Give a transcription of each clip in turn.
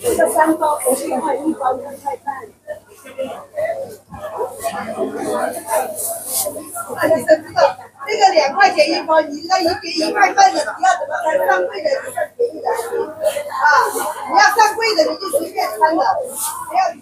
这三包不是话，一包两块半。啊，你都知道，那个2块钱一包，你那1块半的，你要怎么看上柜的，你算便宜的啊？你要上柜的，你就随便穿了，不要去。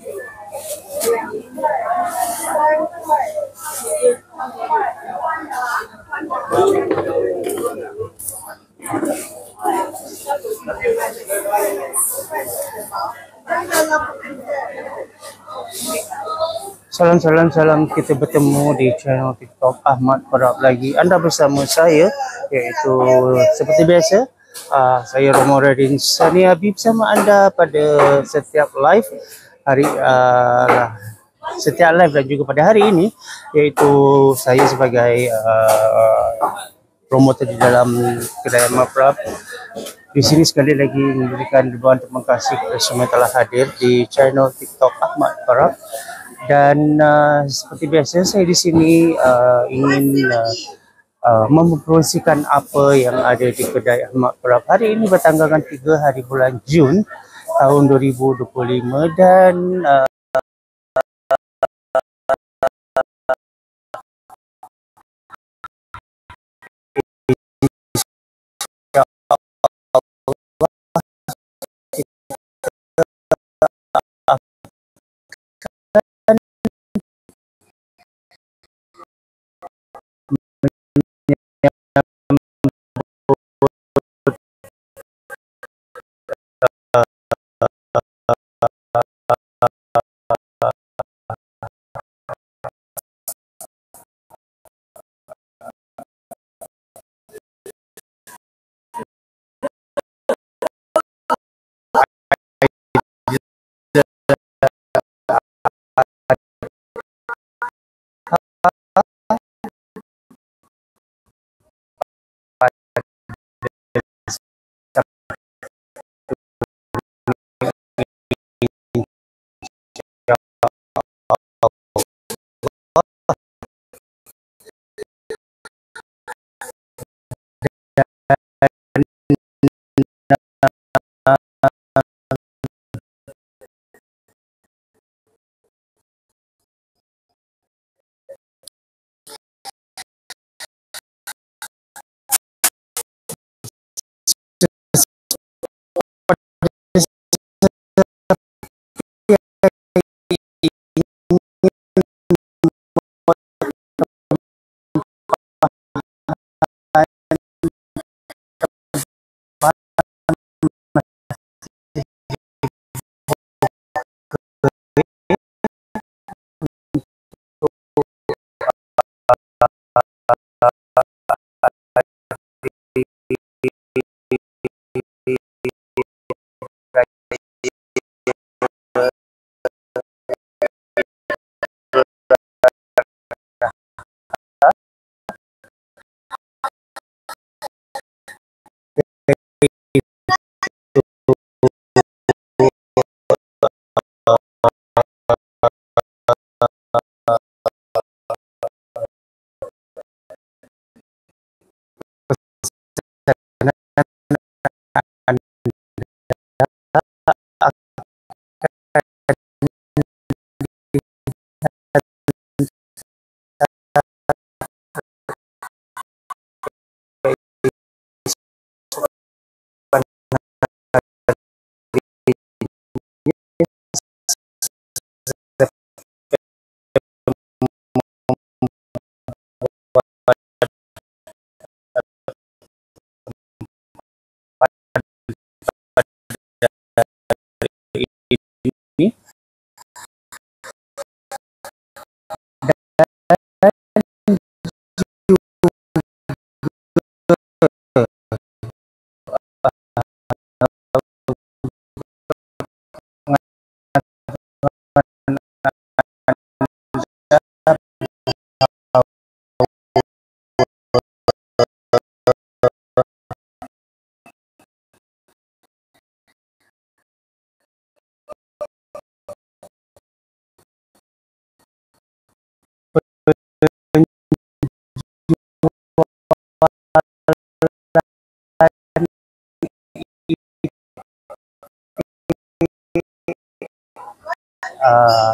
Salam salam salam, kita bertemu di channel TikTok Ahmad Parab lagi. Anda bersama saya, iaitu seperti biasa, saya Romo Radin Sani Abi bersama anda pada setiap live hari setiap live dan juga pada hari ini, iaitu saya sebagai promotor di dalam kedai Ahmad Parab. Di sini sekali lagi memberikan ribuan terima kasih kepada semua yang telah hadir di channel TikTok Ahmad Parab. Dan seperti biasa saya di sini ingin mempromosikan apa yang ada di kedai Ahmad Parab. Hari ini bertanggalkan 3 hari bulan Jun tahun 2025 dan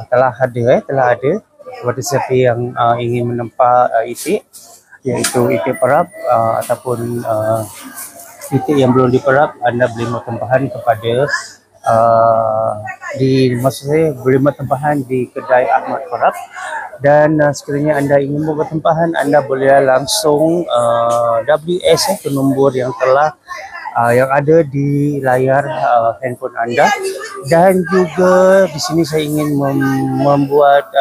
telah ada kepada siapa yang ingin menempa itik, iaitu itik perap ataupun itik yang belum diperap, anda boleh buat tempahan kepada maksud saya boleh buat tempahan di kedai Ahmad Perap. Dan sekiranya anda ingin membuat tempahan, anda boleh langsung WS ke nombor yang telah yang ada di layar handphone anda. Dan juga di sini saya ingin membuat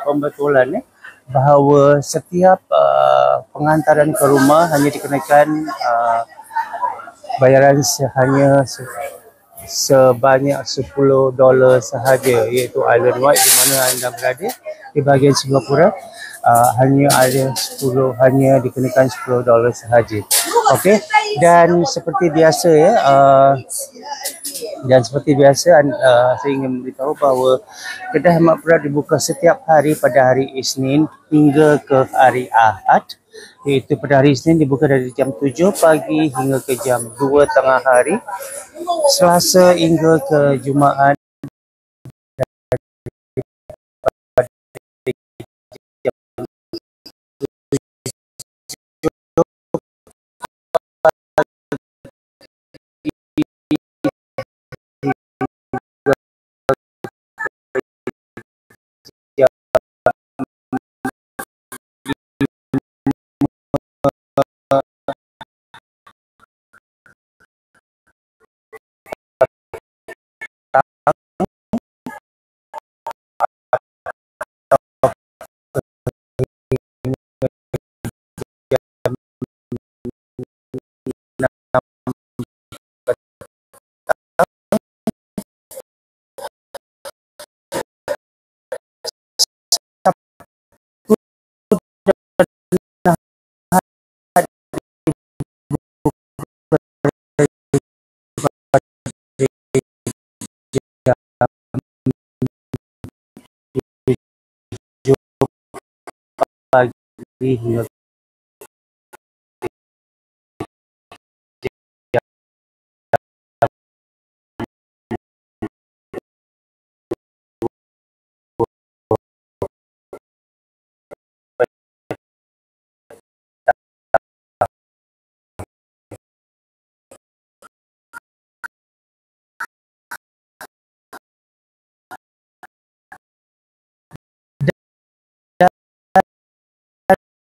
pembetulan bahawa setiap pengantaran ke rumah hanya dikenakan bayaran hanya sebanyak $10 sahaja, iaitu island wide di mana anda berada di bahagian Singapura. Hanya dikenakan $10 sahaja. Okey, dan seperti biasa saya ingin memberitahu bahawa kedai Ahmad Perap dibuka setiap hari pada hari Isnin hingga ke hari Ahad. Iaitu pada hari Isnin dibuka dari jam 7 pagi hingga ke jam 2 tengah hari. Selasa hingga ke Jumaat pagi hingga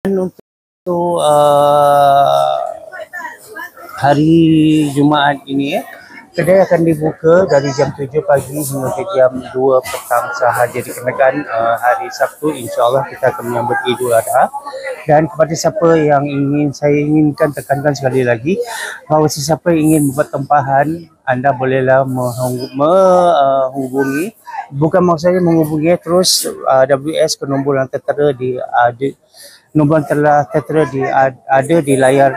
untuk hari Jumaat ini kedai akan dibuka dari jam 7 pagi hingga ke jam 2 petang sahaja, dikenakan hari Sabtu insya-Allah kita akan menyambut Idul Adha. Dan kepada siapa yang saya inginkan tekankan sekali lagi bahawa sesiapa yang ingin membuat tempahan, anda bolehlah menghubungi, bukan maksudnya menghubungi terus WS ke nombor yang tertera ada di layar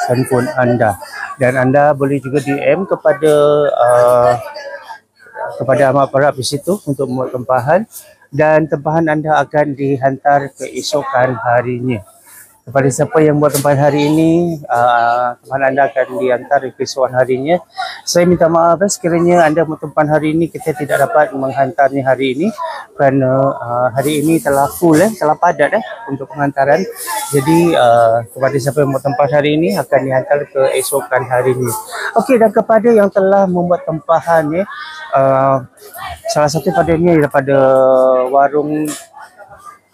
handphone anda. Dan anda boleh juga DM kepada Ahmad Perap di situ untuk membuat tempahan, dan tempahan anda akan dihantar keesokan harinya. Kepada siapa yang buat tempahan hari ini, tempahan anda akan dihantar keesokan harinya. Saya minta maaf sekiranya anda buat tempahan hari ini kita tidak dapat menghantarnya hari ini kerana hari ini telah full telah padat untuk penghantaran. Jadi kepada siapa yang buat tempahan hari ini akan dihantar keesokan harinya. Okey, dan kepada yang telah membuat tempahan salah satu padanya daripada warung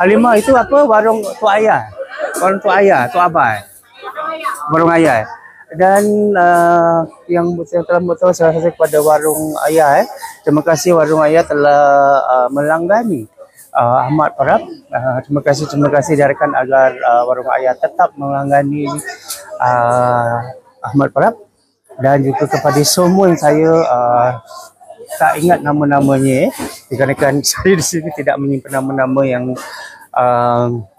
Halimah itu apa? Warung Tok Ayah. Warung Tok Ayah, Tok Abai. Warung Ayah. Dan yang telah membuat salah satu kepada Warung Ayah. Terima kasih Warung Ayah telah melanggani Ahmad Perap. Terima kasih diharapkan agar Warung Ayah tetap melanggani Ahmad Perap. Dan juga kepada semua yang saya tak ingat nama-namanya dikarenakan saya di sini tidak menyimpan nama-nama yang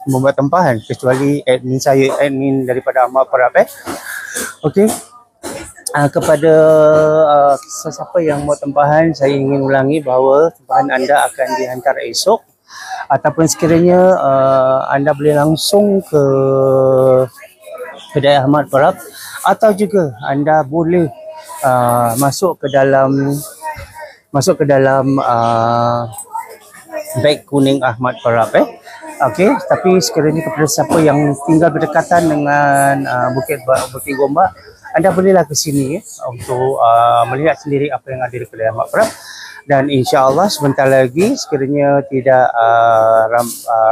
membuat tempahan kecuali admin daripada Ahmad Perap. Okey, kepada sesiapa yang buat tempahan, saya ingin ulangi bahawa tempahan anda akan dihantar esok, ataupun sekiranya anda boleh langsung ke kedai Ahmad Perap, atau juga anda boleh masuk ke dalam beg kuning Ahmad Parap Okey, tapi sekiranya kepada siapa yang tinggal berdekatan dengan Bukit Gombak, anda bolehlah ke sini untuk melihat sendiri apa yang ada di kedai Ahmad Parap. Dan insya-Allah sebentar lagi sekiranya tidak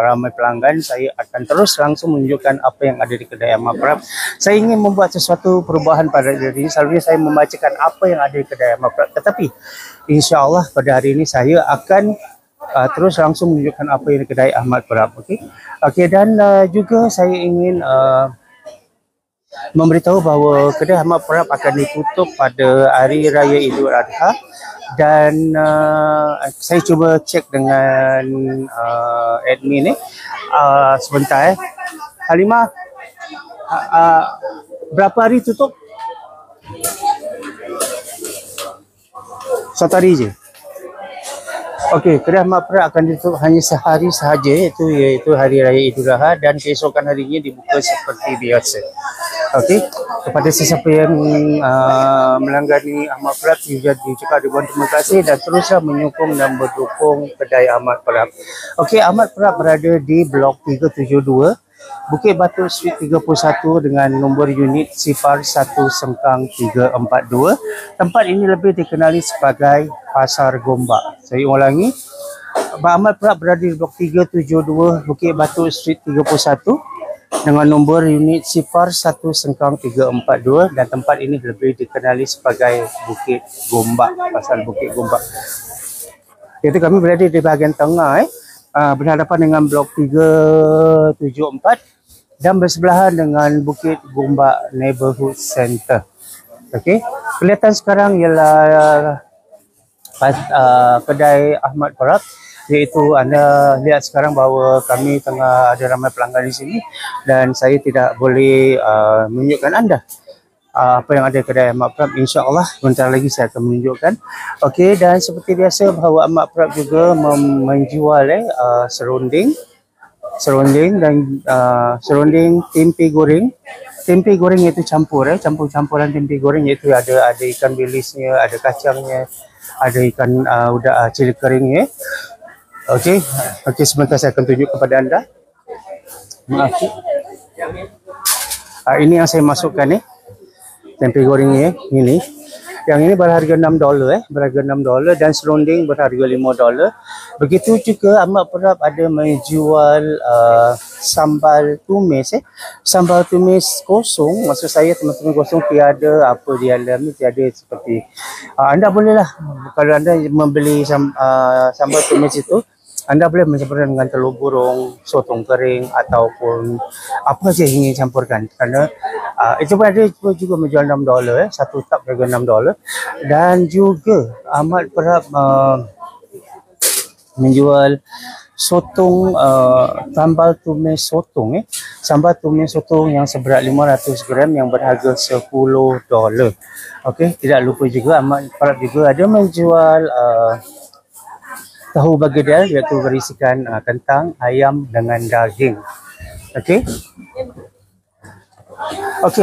ramai pelanggan, saya akan terus langsung menunjukkan apa yang ada di kedai Ahmad Parap. Saya ingin membuat sesuatu perubahan pada diri ini. Selalunya saya membacakan apa yang ada di kedai Ahmad Parap, tetapi insya-Allah pada hari ini saya akan terus langsung menunjukkan apa yang di kedai Ahmad Parap. Okey, dan juga saya ingin memberitahu bahawa kedai Ahmad Parap akan ditutup pada Hari Raya Idul Adha. Dan saya cuba cek dengan admin sebentar Halimah, berapa hari tutup? Satu hari je. Okey, kedai Ahmad Parap akan ditutup hanya sehari sahaja, iaitu Hari Raya Idul Adha, dan keesokan harinya dibuka seperti biasa. Okey, kepada sesiapa yang melanggani Ahmad Parap, diucapkan ribuan terima kasih dan teruslah menyokong dan mendukung kedai Ahmad Parap. Okey, Ahmad Parap berada di Blok 372, Bukit Batu Street 31 dengan nombor unit sifar 1 Sengkang 342. Tempat ini lebih dikenali sebagai Pasar Gombak. Saya ulangi, Ahmad Parap berada di Blok 372, Bukit Batu Street 31 dengan nombor unit sifar 1 Sengkang 342, dan tempat ini lebih dikenali sebagai Bukit Gombak, Pasar Bukit Gombak. Itu kami berada di bahagian tengah berhadapan dengan Blok 374 dan bersebelahan dengan Bukit Gombak Neighborhood Center. Okey, kelihatan sekarang ialah kedai Ahmad Parap, iaitu anda lihat sekarang bahawa kami tengah ada ramai pelanggan di sini dan saya tidak boleh menunjukkan anda apa yang ada kedai Ahmad Parap. InsyaAllah sebentar lagi saya akan menunjukkan. Okey, dan seperti biasa bahawa Ahmad Parap juga menjual serunding dan serunding tempe goreng. Tempe goreng iaitu campuran tempe goreng, iaitu ada ikan bilisnya, ada kacangnya, ada ikan cili keringnya. Okey, sebentar saya akan tunjuk kepada anda. Maaf. Ini yang saya masukkan tempe gorengnya ini. Yang ini berharga $6, dan serunding berharga $5. Begitu juga Ahmad Parap ada menjual sambal tumis Sambal tumis kosong, maksud saya teman-teman kosong, tiada apa di dalam, tiada seperti anda bolehlah, kalau anda membeli sambal tumis itu, anda boleh mencampurkan dengan telur burung, sotong kering ataupun apa saja yang ingin campurkan. Kerana itu pun ada juga menjual $6, satu tub harga $6. Dan juga Ahmad Parap menjual sotong, sambal tumis sotong sambal tumis sotong yang seberat 500 gram yang berharga $10. Okey, tidak lupa juga Ahmad Parap juga ada menjual tahu bergedel, iaitu berisikan kentang, ayam dengan daging. Okey.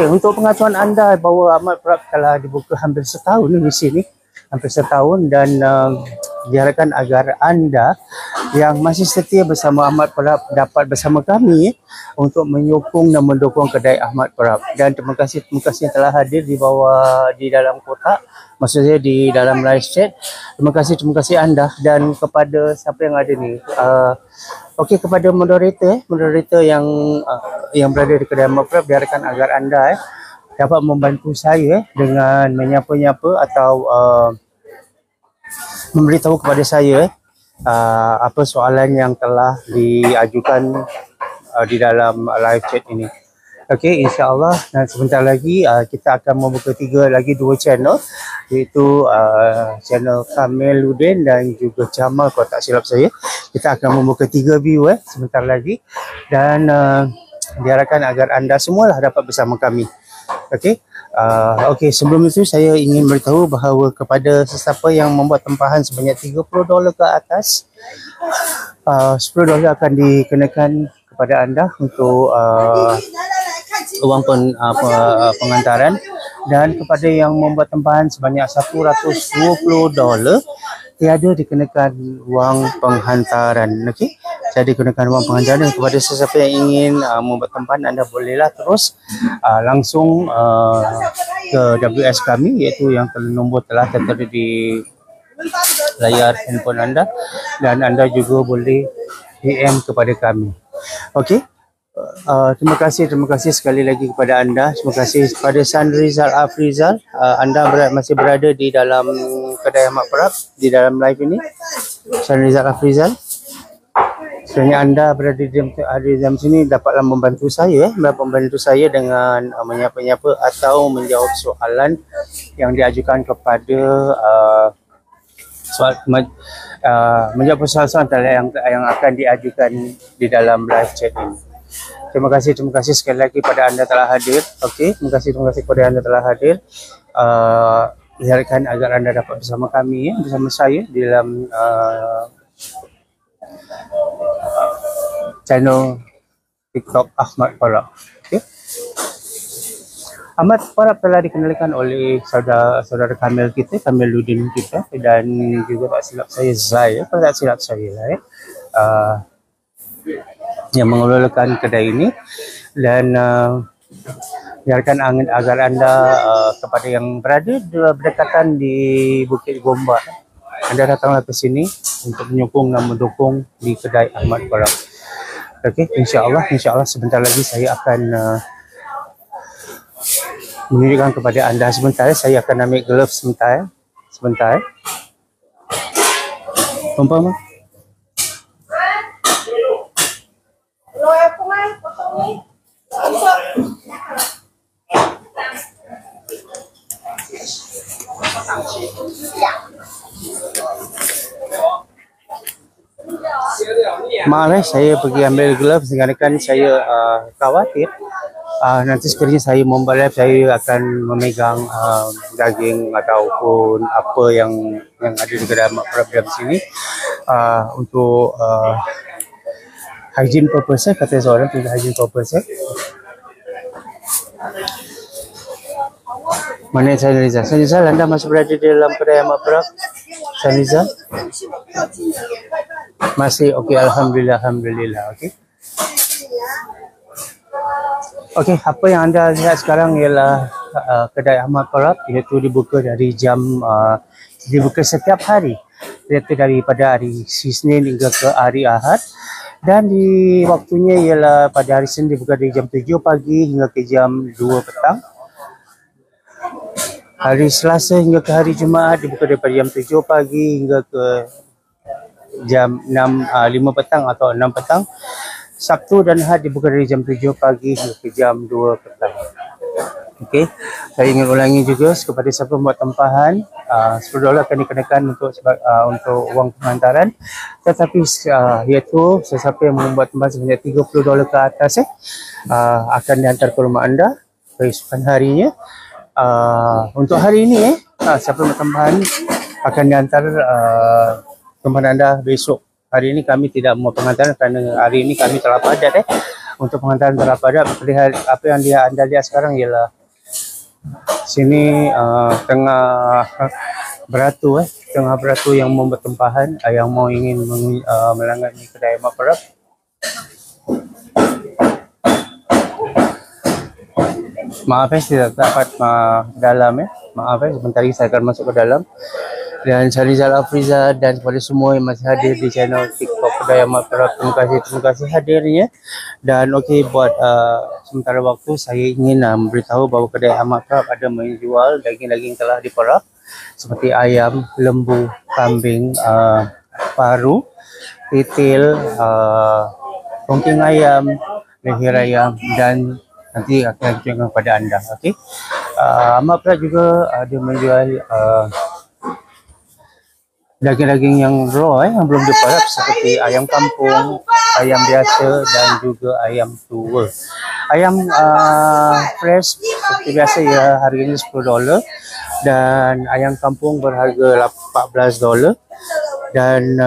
Untuk pengetahuan anda bahawa Ahmad Parap telah dibuka hampir setahun di sini, dan diharapkan agar anda yang masih setia bersama Ahmad Parap dapat bersama kami untuk menyokong dan mendukung kedai Ahmad Parap. Dan terima kasih yang telah hadir di dalam kotak, maksudnya di dalam live chat. Terima kasih anda, dan kepada siapa yang ada ni, kepada moderator yang berada di kedai Ahmad Parap, diharapkan agar anda dapat membantu saya dengan menyapa-nyapa atau memberitahu kepada saya apa soalan yang telah diajukan di dalam live chat ini. Okey, insya-Allah, dan sebentar lagi kita akan membuka dua channel, iaitu channel Kameluddin dan juga Jamal, kalau tak silap saya. Kita akan membuka 3 view sebentar lagi, dan diharapkan agar anda semualah dapat bersama kami. Okey, sebelum itu saya ingin beritahu bahawa kepada sesiapa yang membuat tempahan sebanyak $30 ke atas, $10 akan dikenakan kepada anda untuk wang pengantaran, dan kepada yang membuat tempahan sebanyak $120 tiada dikenakan wang penghantaran. Okey, tiada dikenakan wang penghantaran. Kepada sesiapa yang ingin membuat tempahan, anda bolehlah terus langsung ke WS kami, iaitu yang nombor telah tertera di layar handphone anda, dan anda juga boleh DM kepada kami. Okey. Terima kasih sekali lagi kepada anda. Terima kasih kepada Sanrizal Afrizal. Anda masih berada di dalam kedai Ahmad Prap di dalam live ini. Sanrizal Afrizal. Sebenarnya anda berada di dalam sini dapatlah membantu saya, dengan menyapa-nyapa atau menjawab soalan yang diajukan kepada menjawab soalan-soalan yang akan diajukan di dalam live chat ini. Terima kasih sekali lagi kepada anda telah hadir. Okey, terima kasih kepada anda telah hadir. Biarkan agar anda dapat bersama kami, bersama saya di dalam channel TikTok Ahmad Prap. Okey. Ahmad Prap telah dikenalkan oleh saudara Kamil kita, Kamiluddin kita, dan juga tak silap saya Zai, kalau tak silap saya lah yang mengelolakan kedai ini. Dan biarkan agar anda kepada yang berada berdekatan di Bukit Gombak, anda datanglah ke sini untuk menyokong dan mendukung di kedai Ahmad Prap. Okey, insya-Allah sebentar lagi saya akan menunjukkan kepada anda. Sebentar, saya akan ambil gloves sebentar. Umpama maaf, saya pergi ambil gloves dikarenakan saya khawatir nanti sekiranya saya membuat live, saya akan memegang daging ataupun apa yang ada di kedai Ahmad Prap dalam sini untuk hygiene purpose, kata seorang, untuk hygiene purpose. Mana Sanrizal, anda masih berada di dalam kedai Ahmad Prap? Sanrizal masih okey, alhamdulillah. Okey. Okey, apa yang anda lihat sekarang ialah kedai Ahmad Prap, iaitu dibuka setiap hari, iaitu daripada hari Isnin hingga ke hari Ahad, dan di waktunya ialah pada hari Senin dibuka dari jam 7 pagi hingga ke jam 2 petang. Hari Selasa hingga ke hari Jumaat dibuka daripada jam 7 pagi hingga ke jam 5 petang atau 6 petang. Sabtu dan Ahad dibuka dari jam 7 pagi hingga ke jam 2 petang. Okey, saya ingin ulangi juga kepada siapa membuat tempahan, $10 akan dikenakan untuk wang penghantaran, tetapi iaitu sesiapa yang membuat tempahan sebanyak $30 ke atas akan dihantar ke rumah anda keesokan harinya. Untuk hari ini siapa yang tempahan akan dihantar tempahan anda besok. Hari ini kami tidak membuat penghantaran kerana hari ini kami telah padat untuk penghantaran telah padat. Apa yang anda lihat sekarang ialah sini tengah beratur yang membuat tempahan yang ingin melanggar kedai Ahmad Prap. Maaf tidak dapat dalam maaf sebentar lagi saya akan masuk ke dalam. Dan Sanrizal Afrizal dan kepada semua yang masih hadir di channel TikTok kedai Ahmad Prap, terima kasih hadirnya. Dan okey, buat sementara waktu saya ingin memberitahu bahawa kedai Ahmad Prap ada menjual daging-daging telah diperap seperti ayam, lembu, kambing, paru, titil, tongking ayam, leher ayam, dan nanti akan tunjukkan kepada anda. Okey, Ahmad Prap juga ada menjual daging-daging yang raw yang belum diperap seperti ayam kampung, ayam biasa, dan juga ayam tua. Ayam fresh seperti biasa ya harganya $10, dan ayam kampung berharga $14. Dan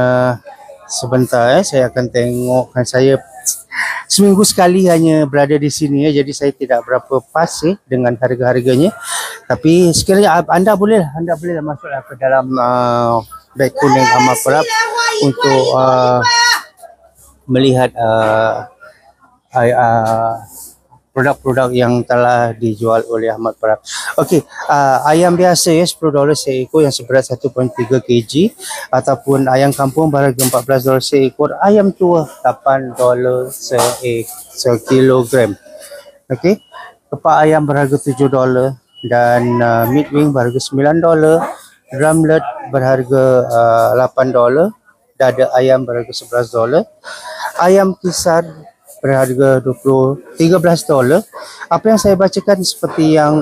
sebentar saya akan tengokkan, saya seminggu sekali hanya berada di sini jadi saya tidak berapa pas dengan harga-harganya. Tapi sekiranya anda boleh masuklah ke dalam beg kuning Ahmad Prap untuk melihat produk-produk yang telah dijual oleh Ahmad Prap. Okey, ayam biasa ya $10 seekor yang seberat 1.3 kg, ataupun ayam kampung berharga $14 seekor, ayam tua $8 sekilogram. Okey, kepak ayam berharga $7 dan meat wing berharga $9, drumlet berharga $8, dada ayam berharga $11, ayam kisar berharga $13. Apa yang saya bacakan seperti yang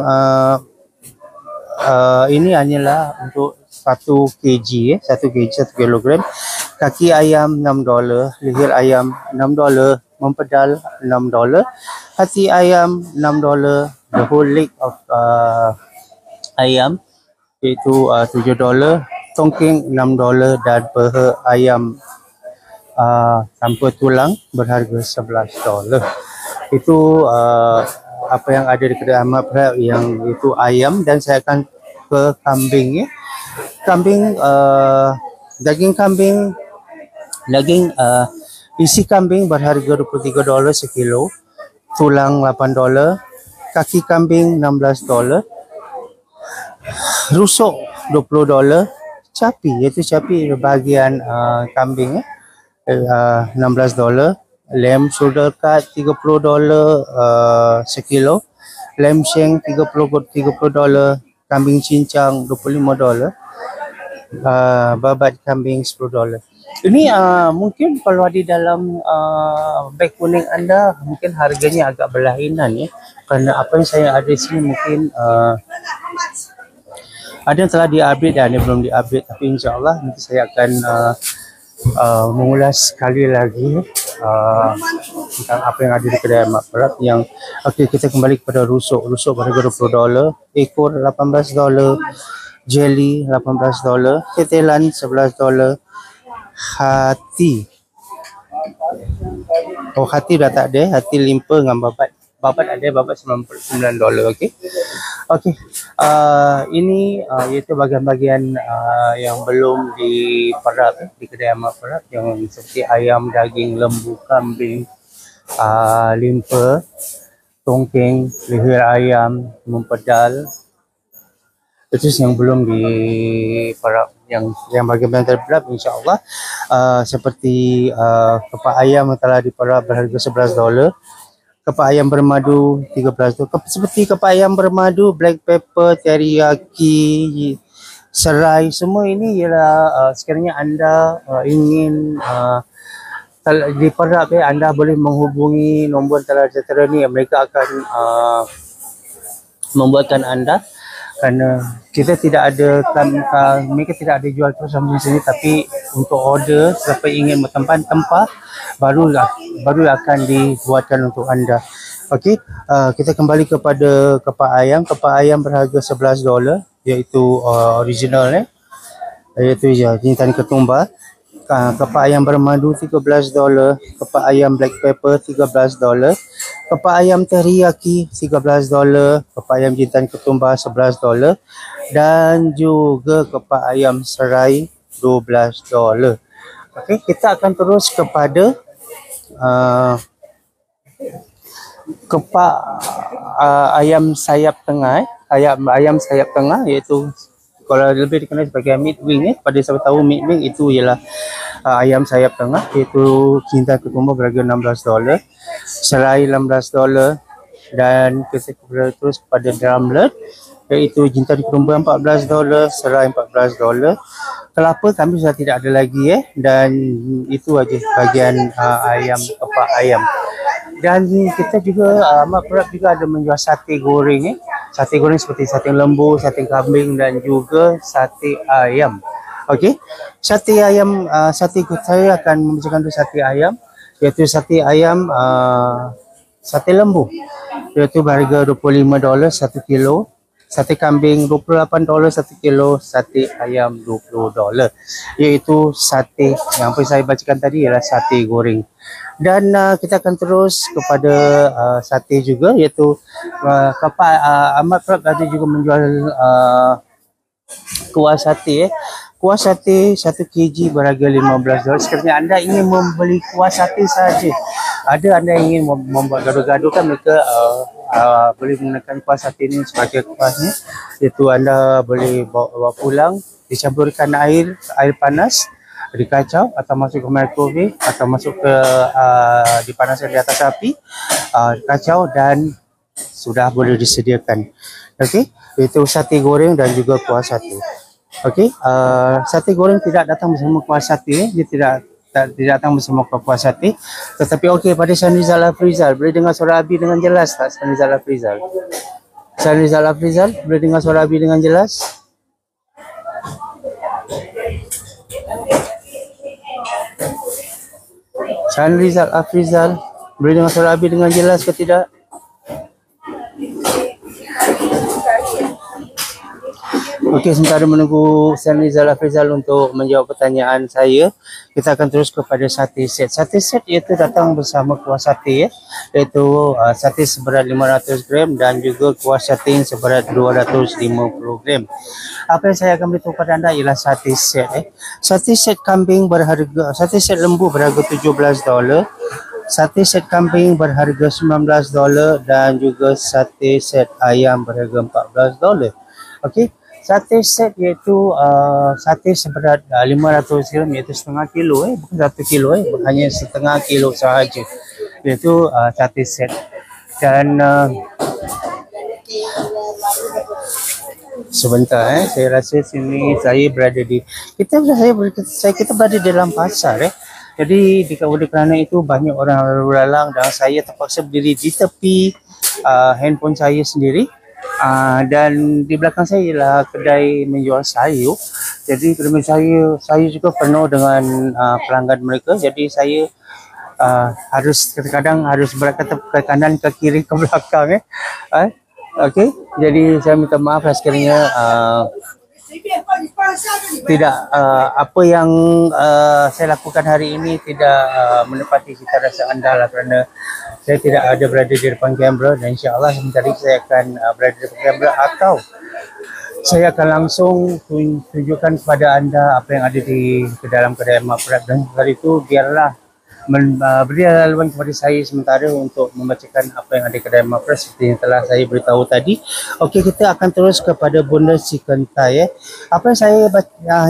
ini hanyalah untuk 1 kg 1 kilogram. Kaki ayam $6, leher ayam $6, mempedal $6, hati ayam $6, the whole leg of ayam iaitu $7, tongking $6 dan peha ayam tanpa tulang berharga $11. Itu apa yang ada di kedai Ahmad Prap yang itu ayam. Dan saya akan ke kambing ya. Daging isi kambing berharga $23 sekilo, tulang $8, kaki kambing $16, rusuk $20, capi iaitu capi bahagian kambing $16, lamb shoulder cut $30 sekilo, lamb shank $30, kambing cincang $25, babat kambing $10. Ini mungkin kalau di dalam beg kuning anda mungkin harganya agak berlainan ya, kerana apa yang saya ada di sini mungkin ada yang telah di-update dan ada yang belum di-update. Tapi insyaAllah nanti saya akan mengulas sekali lagi tentang apa yang ada di kedai Ahmad Prap yang okey. Kita kembali kepada rusuk berharga $20, ekor $18, jelly $18, tetelan $11, hati dah tak ada, hati limpa dengan babat ada, babat $99. okey. Ini iaitu bahagian-bahagian yang belum diperap di kedai Ahmad Prap, yang seperti ayam, daging, lembu, kambing, limpa, tongking, leher ayam, mempedal. Itu yang belum diperap. Yang bahagian terperap insya-Allah seperti kepak ayam yang telah diperap berharga $11, kepak ayam bermadu $13. Seperti kepak ayam bermadu, black pepper, teriyaki, serai, semua ini ialah sekiranya anda ingin diperap anda boleh menghubungi nombor talian sejahtera ni. Mereka akan membuatkan anda, kerana kita tidak ada mereka tidak ada jual terus sampai sini, tapi untuk order siapa ingin bertempah baru akan dibuatkan untuk anda. Okey, kita kembali kepada kepak ayam. Kepak ayam berharga $11 iaitu original iaitu jintan ketumbar. Kepak ayam bermadu $13, kepak ayam black pepper $13, kepak ayam teriyaki $13, kepak ayam jintan ketumbar $11 dan juga kepak ayam serai $12. Okey, kita akan terus kepada kepak ayam sayap tengah, ayam sayap tengah iaitu kalau lebih dikenal sebagai meat wing pada siapa tahu meat wing itu ialah ayam sayap tengah iaitu jintan ketumbar berharga $16, serai $16 dan kita terus kepada drumlet iaitu jintan ketumbar $14, serai $14. Kelapa kami sudah tidak ada lagi dan itu aja bahagian ayam, kepak ayam. Dan kita juga Ahmad Prap juga ada menjual sate goreng sate goreng seperti sate lembu, sate kambing dan juga sate ayam. Okey, sate ayam, saya akan membacakan dulu sate ayam, iaitu sate ayam sate lembu iaitu berharga $25 1 kilo, sate kambing $28 1 kilo, sate ayam $20. Iaitu sate yang apa saya bacakan tadi ialah sate goreng. Dan kita akan terus kepada sate juga, iaitu Ahmad Prab ada juga menjual kuah sate. Kuah sate 1 kg berharga $15. Sekiranya anda ingin membeli kuah sate saja, ada anda ingin membuat gaduh-gaduh kan, mereka boleh menggunakan kuah sate ini sebagai kuahnya, iaitu anda boleh bawa pulang, dicampurkan air panas, dikacau atau masuk ke microwave atau masuk ke dipanaskan di atas api, dikacau dan sudah boleh disediakan. Okey, itu sate goreng dan juga kuah sate. Okey, sate goreng tidak datang bersama kuah sate, dia tidak datang bersama kuah sate. Tetapi okey, pada Sanrizal Afrizal, boleh dengar suara Abi dengan jelas tak Sanrizal Afrizal? Sanrizal Afrizal, boleh dengar suara Abi dengan jelas? Sanrizal Afrizal, boleh dengar suara Abi dengan jelas ke tidak? Okey, sementara menunggu Sanrizal Afrizal untuk menjawab pertanyaan saya, kita akan terus kepada sate set. Sate set iaitu datang bersama kuah sate, iaitu sate seberat 500 gram dan juga kuah sate seberat 250 gram. Apa yang saya akan beritahu kepada anda ialah sate set. Sate set kambing berharga, sate set lembu berharga $17. Sate set kambing berharga $19 dan juga sate set ayam berharga $14. Okey. Sate set iaitu sate seberat 500 gram, iaitu setengah kilo, bukan 1 kilo, hanya setengah kilo sahaja, iaitu sate set. Dan sebentar, saya rasa sini saya berada di kita berada di dalam pasar. Jadi oleh kerana itu banyak orang lalu lalang dan saya terpaksa berdiri di tepi handphone saya sendiri. Dan di belakang saya ialah kedai menjual sayur. Jadi kedai sayur juga penuh dengan pelanggan mereka. Jadi saya harus kadang-kadang harus berkata ke kanan, ke kiri, ke belakang. Okey. Jadi saya minta maaf sekiranya tidak apa yang saya lakukan hari ini tidak menepati cita rasa anda lah, kerana saya tidak ada berada di depan kamera dan insya-Allah sebentar lagi saya akan berada di depan kamera atau saya akan langsung tunjukkan kepada anda apa yang ada di dalam kedai Mak Prab, dan dari itu biarlah beri laluan kepada saya sementara untuk membacakan apa yang ada di kedai Mak Prab seperti yang telah saya beritahu tadi. Okey, kita akan terus kepada boneless chicken thigh. Apa yang saya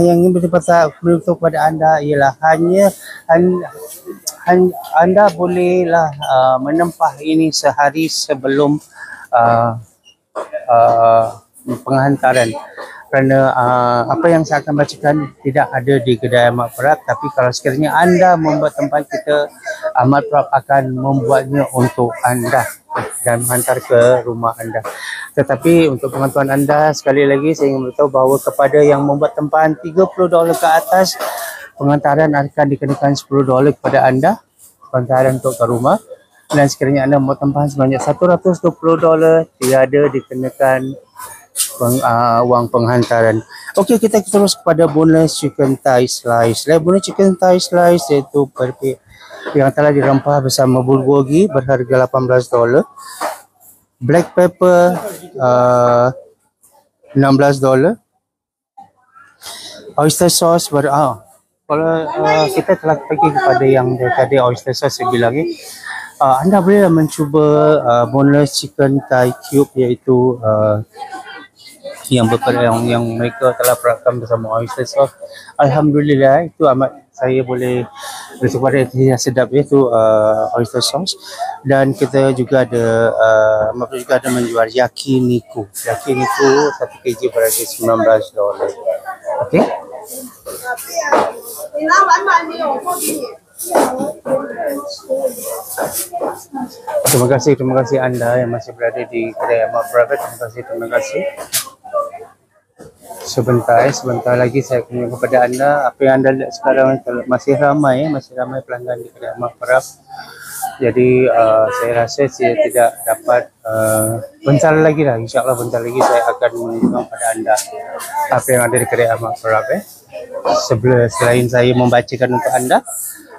yang ingin beritahu kepada anda ialah anda bolehlah menempah ini sehari sebelum penghantaran, kerana apa yang saya akan bacakan tidak ada di kedai Ahmad Prab, tapi kalau sekiranya anda membuat tempat, kita Ahmad Prab akan membuatnya untuk anda dan menghantar ke rumah anda. Tetapi untuk pengetahuan anda, sekali lagi saya ingin beritahu bahawa kepada yang membuat tempahan $30 ke atas, penghantaran akan dikenakan $10 kepada anda, penghantaran untuk ke rumah. Dan sekiranya anda membuat tempahan sebanyak $120, tiada dikenakan wang penghantaran. Okey, kita terus kepada boneless chicken thigh slice. Boneless chicken thigh slice iaitu yang telah dirempah bersama bulgogi berharga $18. Black pepper $16. Oyster sauce kalau kita telah pergi kepada yang tadi oyster sauce saya bilang anda boleh mencuba boneless chicken thigh cube, iaitu yang mereka telah perapkan bersama oyster sauce. Alhamdulillah, itu amat saya boleh bersyukur yang sedap, iaitu oyster sauce. Dan kita juga ada menjual yakiniku. Yakiniku 1 kg berharga $19. Okey. Terima kasih anda yang masih berada di kedai Ahmad Prab. Terima kasih. Sebentar lagi saya akan kepada anda apa yang anda lihat sekarang. Masih ramai pelanggan di kedai Ahmad Prap. Jadi saya rasa saya tidak dapat bentar lagi lah, insyaAllah bentar lagi saya akan menunjukkan kepada anda apa yang ada di kedai Ahmad Prap. Selain saya membacakan untuk anda,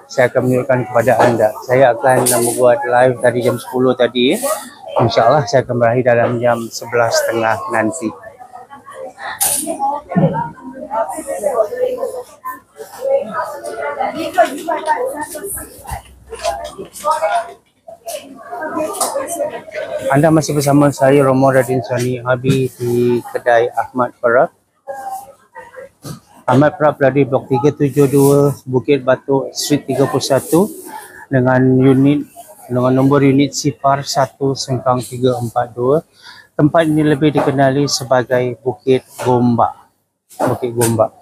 saya akan menunjukkan kepada anda. Saya akan membuat live tadi jam 10 tadi. InsyaAllah saya akan berakhir dalam jam 11.30 nanti. Anda masih bersama saya Romo Radin Sani Abi di kedai Ahmad Prap. Ahmad Prap berada di Blok 372 Bukit Batok Street 31 dengan nombor unit sifar 1-342. Tempat ini lebih dikenali sebagai Bukit Gombak. Bukit Gombak.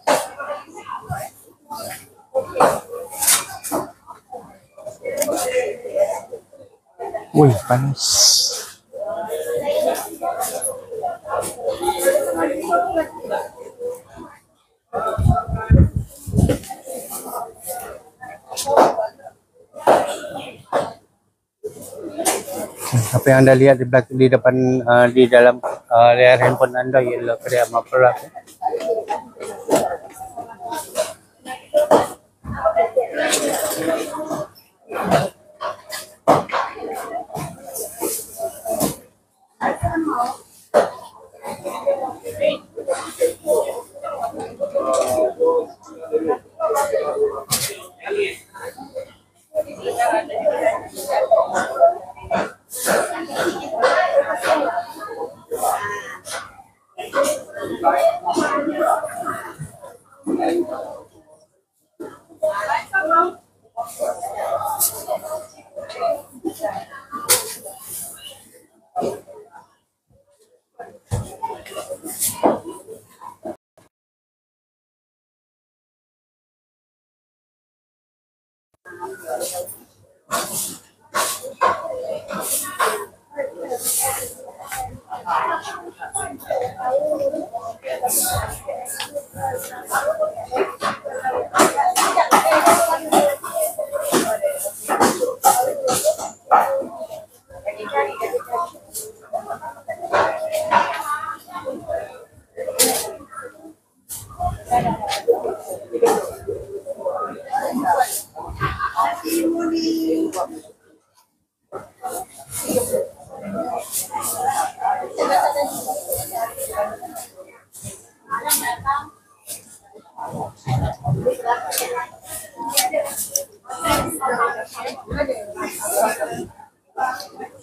Wih, panas. Apa yang anda lihat di depan di dalam layar handphone anda ialah kedai Ahmad Prap.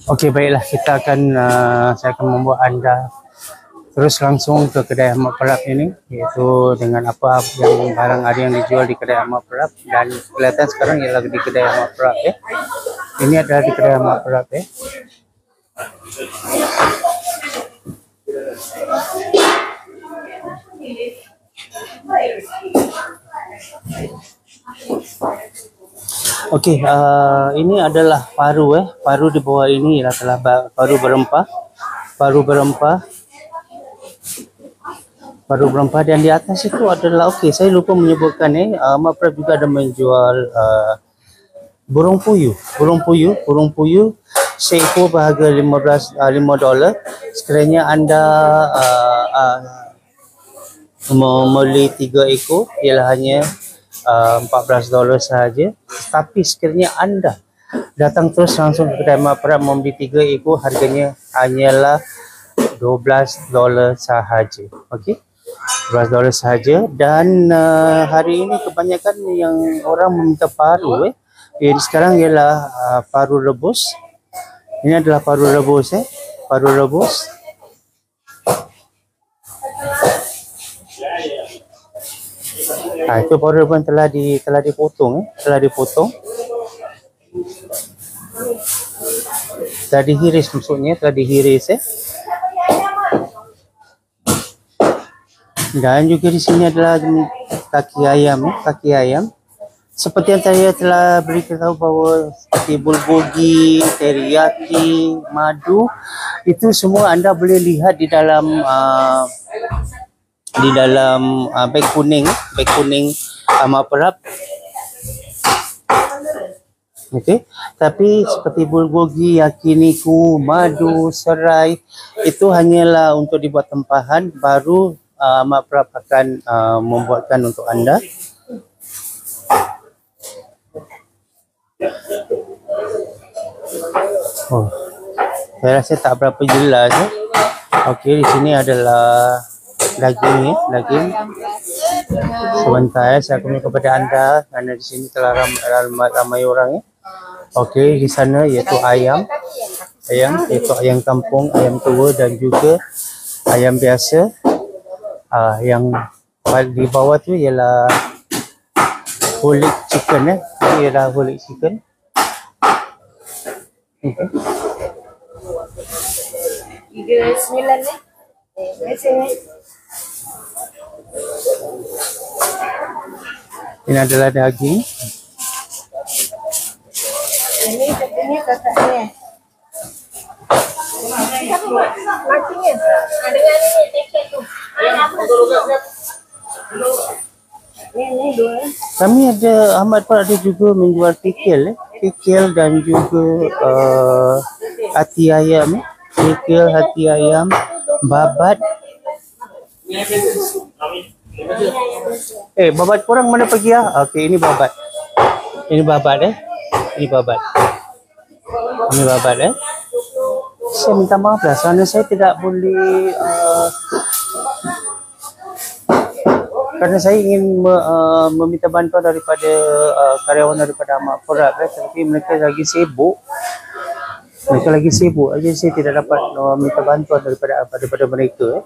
Okey, baiklah, saya akan membawa anda terus langsung ke kedai Ahmad Prap ini, iaitu dengan apa yang barang ada yang dijual di kedai Ahmad Prap. Dan kelihatan sekarang ialah di kedai Ahmad Prap. Ini adalah di kedai Ahmad Prap. Okey, ini adalah paru. Paru di bawah ini adalah paru berempah. Paru berempah dan di atas itu adalah, okey, saya lupa menyebutkan Ahmad Prap juga ada menjual burung puyuh. Burung puyuh seekor berharga $5. Sekiranya anda membeli 3 ekor ialah hanya $14 sahaja. Tapi sekiranya anda datang terus langsung ke kedai Ahmad Prap membeli 3 ekor, harganya hanyalah $12 sahaja. Okey, $12 sahaja. Dan hari ini kebanyakan yang orang meminta paru. Sekarang ialah paru rebus. Ini adalah paru rebus. Paru rebus. Itu paru rebus telah dipotong. Telah dihiris, maksudnya telah dihiris. Dan juga di sini adalah kaki ayam. Seperti yang saya telah beritahu bahawa seperti bulgogi, teriyaki, madu, itu semua anda boleh lihat di dalam di dalam beg kuning Ahmad Prab. Okey, tapi seperti bulgogi, yakiniku, madu, serai itu hanyalah untuk dibuat tempahan, baru Ahmad Prab akan membuatkan untuk anda. Oh, saya rasa tak berapa jelas. Okey, di sini adalah daging. Sebentar saya akan kepada anda kerana di sini telah ramai orang. Okey, di sana iaitu ayam iaitu ayam kampung, ayam tua dan juga ayam biasa. Yang di bawah tu ialah whole chicken ialah whole chicken. Okay. 39 Ini adalah daging. Ini kakaknya. Makinya. Dengan ini tiket tu. Ini dua. Kami ada Ahmad Prab ada juga menjual kikil dan juga hati ayam. Kikil, hati ayam, babat. Babat korang mana pergi Okey, ini babat. Ini babat. Saya minta maaf lah kerana saya tidak boleh kerana saya ingin meminta bantuan daripada karyawan daripada Ahmad Prab, tapi mereka lagi sibuk. Jadi saya tidak dapat minta bantuan daripada mereka.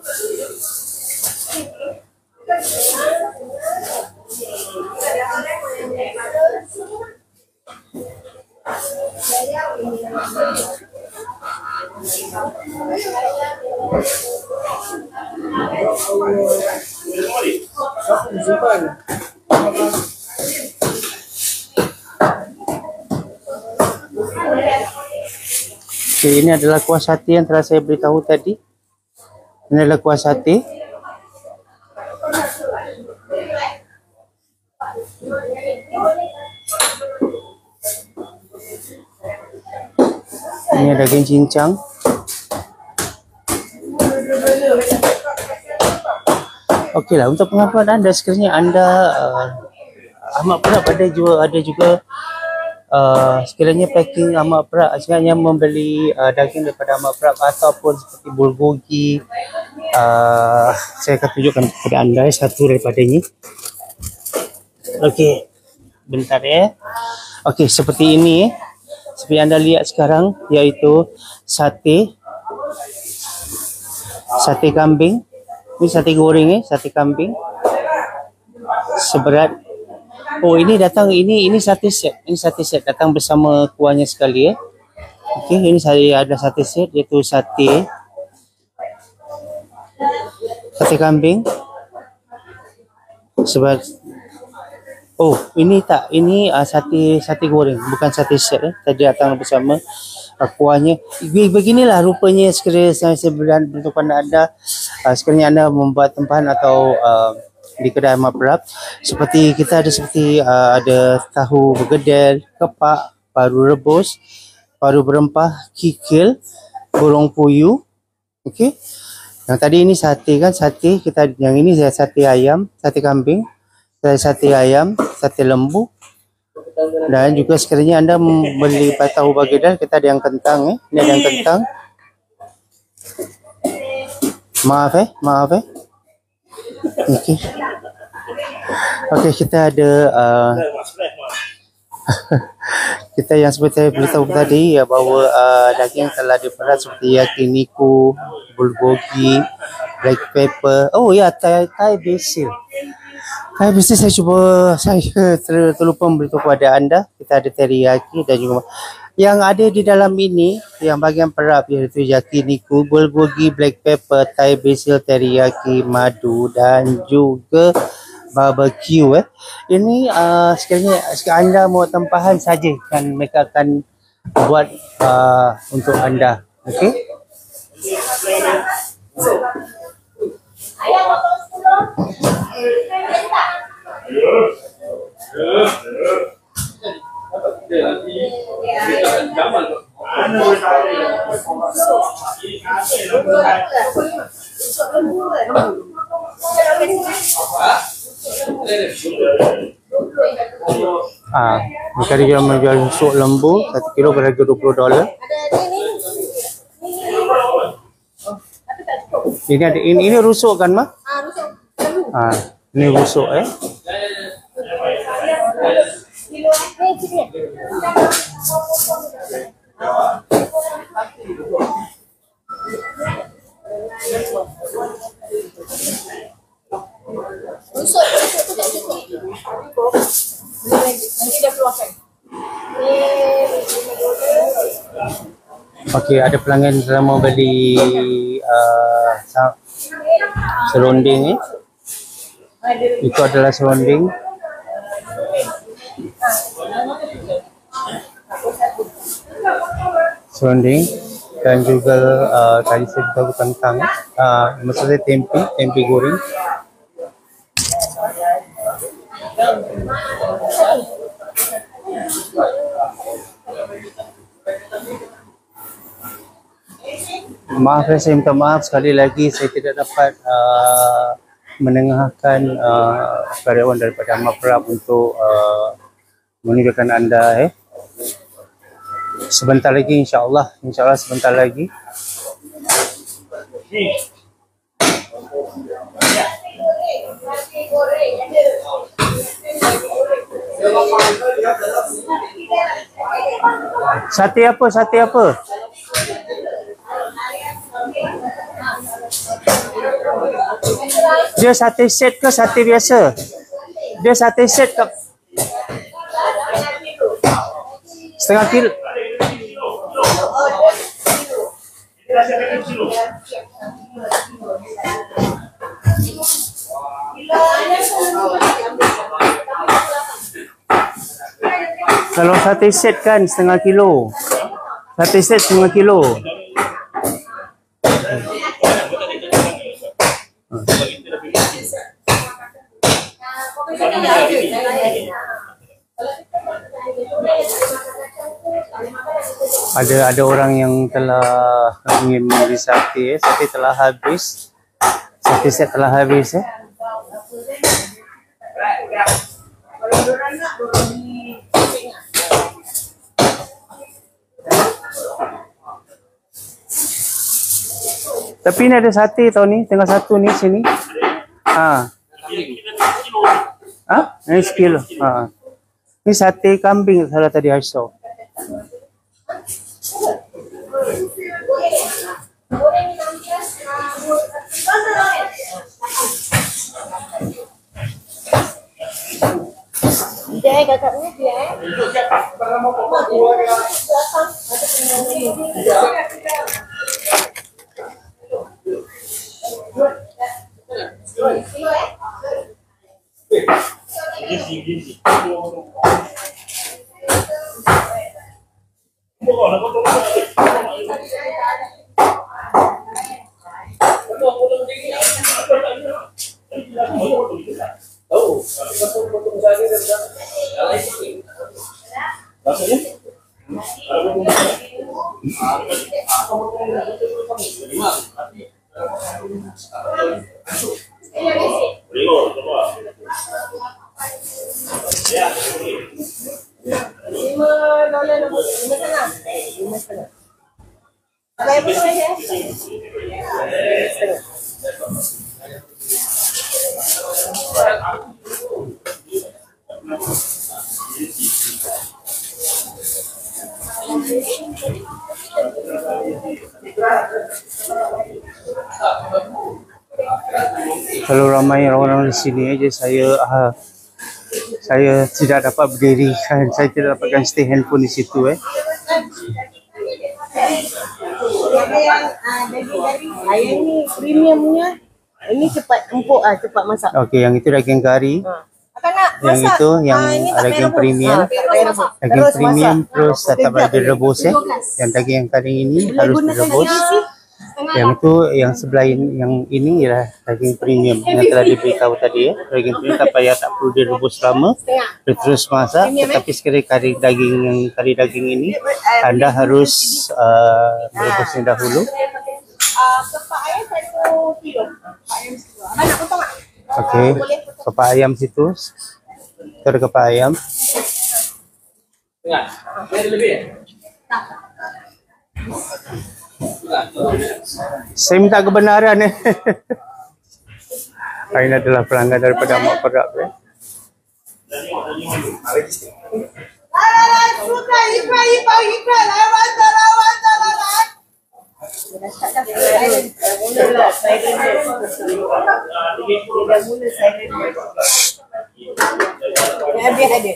Okay, ini adalah kuah sate yang telah saya beritahu tadi. Ini adalah kuah sate. Ini daging cincang. Okeylah, untuk pengetahuan anda sekiranya anda Ahmad Prab ada juga sekiranya packing Ahmad Prab, sekiranya membeli daging daripada Ahmad Prab ataupun seperti bulgogi, saya akan tunjukkan kepada anda satu daripadanya. Okey, bentar Okey, seperti ini seperti anda lihat sekarang, iaitu sate kambing. Ini sate goreng sate kambing seberat. Oh, ini datang ini sate set. Ini sate set datang bersama kuahnya sekali Okey, ini saya ada sate set iaitu sate kambing seberat. Oh, ini tak. Ini sate goreng, bukan sate set Tadi datang bersama kuahnya. Beginilah rupanya sekiranya saya beritahu kepada anda sekiranya anda membuat tempahan atau di kedai Ahmad Prab. Seperti kita ada tahu bergedel, kepak, paru rebus, paru berempah, kikil, burung puyuh. Okey. Yang tadi ini sate sate kita, yang ini sate ayam, sate kambing, sate ayam, sate lembu. Dan juga sekiranya anda membeli tahu bergedel, kita ada yang kentang Ini ada yang kentang. Maaf Okey, kita ada kita yang seperti saya beritahu tadi bahawa daging telah diperas seperti yakiniku, bulgogi, black pepper. Oh ya, Thai basil. Thai basil saya terlupa memberitahu kepada anda. Kita ada teriyaki dan juga yang ada di dalam ini, yang bahagian perap iaitu yakiniku, bulgogi, black pepper, Thai basil, teriyaki, madu dan juga barbecue. Ini sekiranya anda mau tempahan saja kan mereka akan buat untuk anda. Okey. Mereka dia menjual rusuk lembu 1 kilo berharga $20. Ini ada ini rusuk kan, Mak? Ini rusuk Rusuk tu tak cukup. Nanti dia keluarkan. Okey, ada pelanggan yang mau beli serunding Itu adalah serunding. Serunding dan juga tadi saya tahu kentang. Maksudnya tempe goreng. Maaf, saya minta maaf sekali lagi saya tidak dapat menengahkan karyawan daripada Maprab untuk menunjukkan anda sebentar lagi insyaallah sebentar lagi. Sate apa? Dia sate set ke sate biasa? Dia sate set ke? Setengah kilo. Kalau sate set kan setengah kilo. Sate set setengah kilo. Ada orang yang telah ingin membeli sate. Sate telah habis. Sate set telah habis Tapi ini ada sate tau ni, tengah satu ni sini. Ini sekilo. Ini sate kambing salah tadi Aisyah. Dia kakaknya dia. Kalau ramai orang-orang di sini aja saya tidak dapat berdiri kan, saya tidak dapatkan stay handphone di situ Ayam ni premiumnya. Ini cepat empuk cepat masak. Okey, yang itu daging kari. Yang itu yang daging premium. Daging premium terus tetap ada direbus Yang daging yang kari ini harus direbus. Yang tu, yang sebelah ini, yang ini ialah daging premium yang telah diberitahu tadi ya. Daging premium tak payah, tak perlu direbus lama, dia terus masak. Tetapi sekali kari daging ini anda harus merebusnya dahulu. Kepak ayam 1 kilo. Abang nak potong tak? Okey, kepak ayam situ. Itu ada kepak ayam. Tengah. Ada lebih? Saya minta kebenaran eh. Ini adalah pelanggan daripada Mak Perak ya. Habis ada.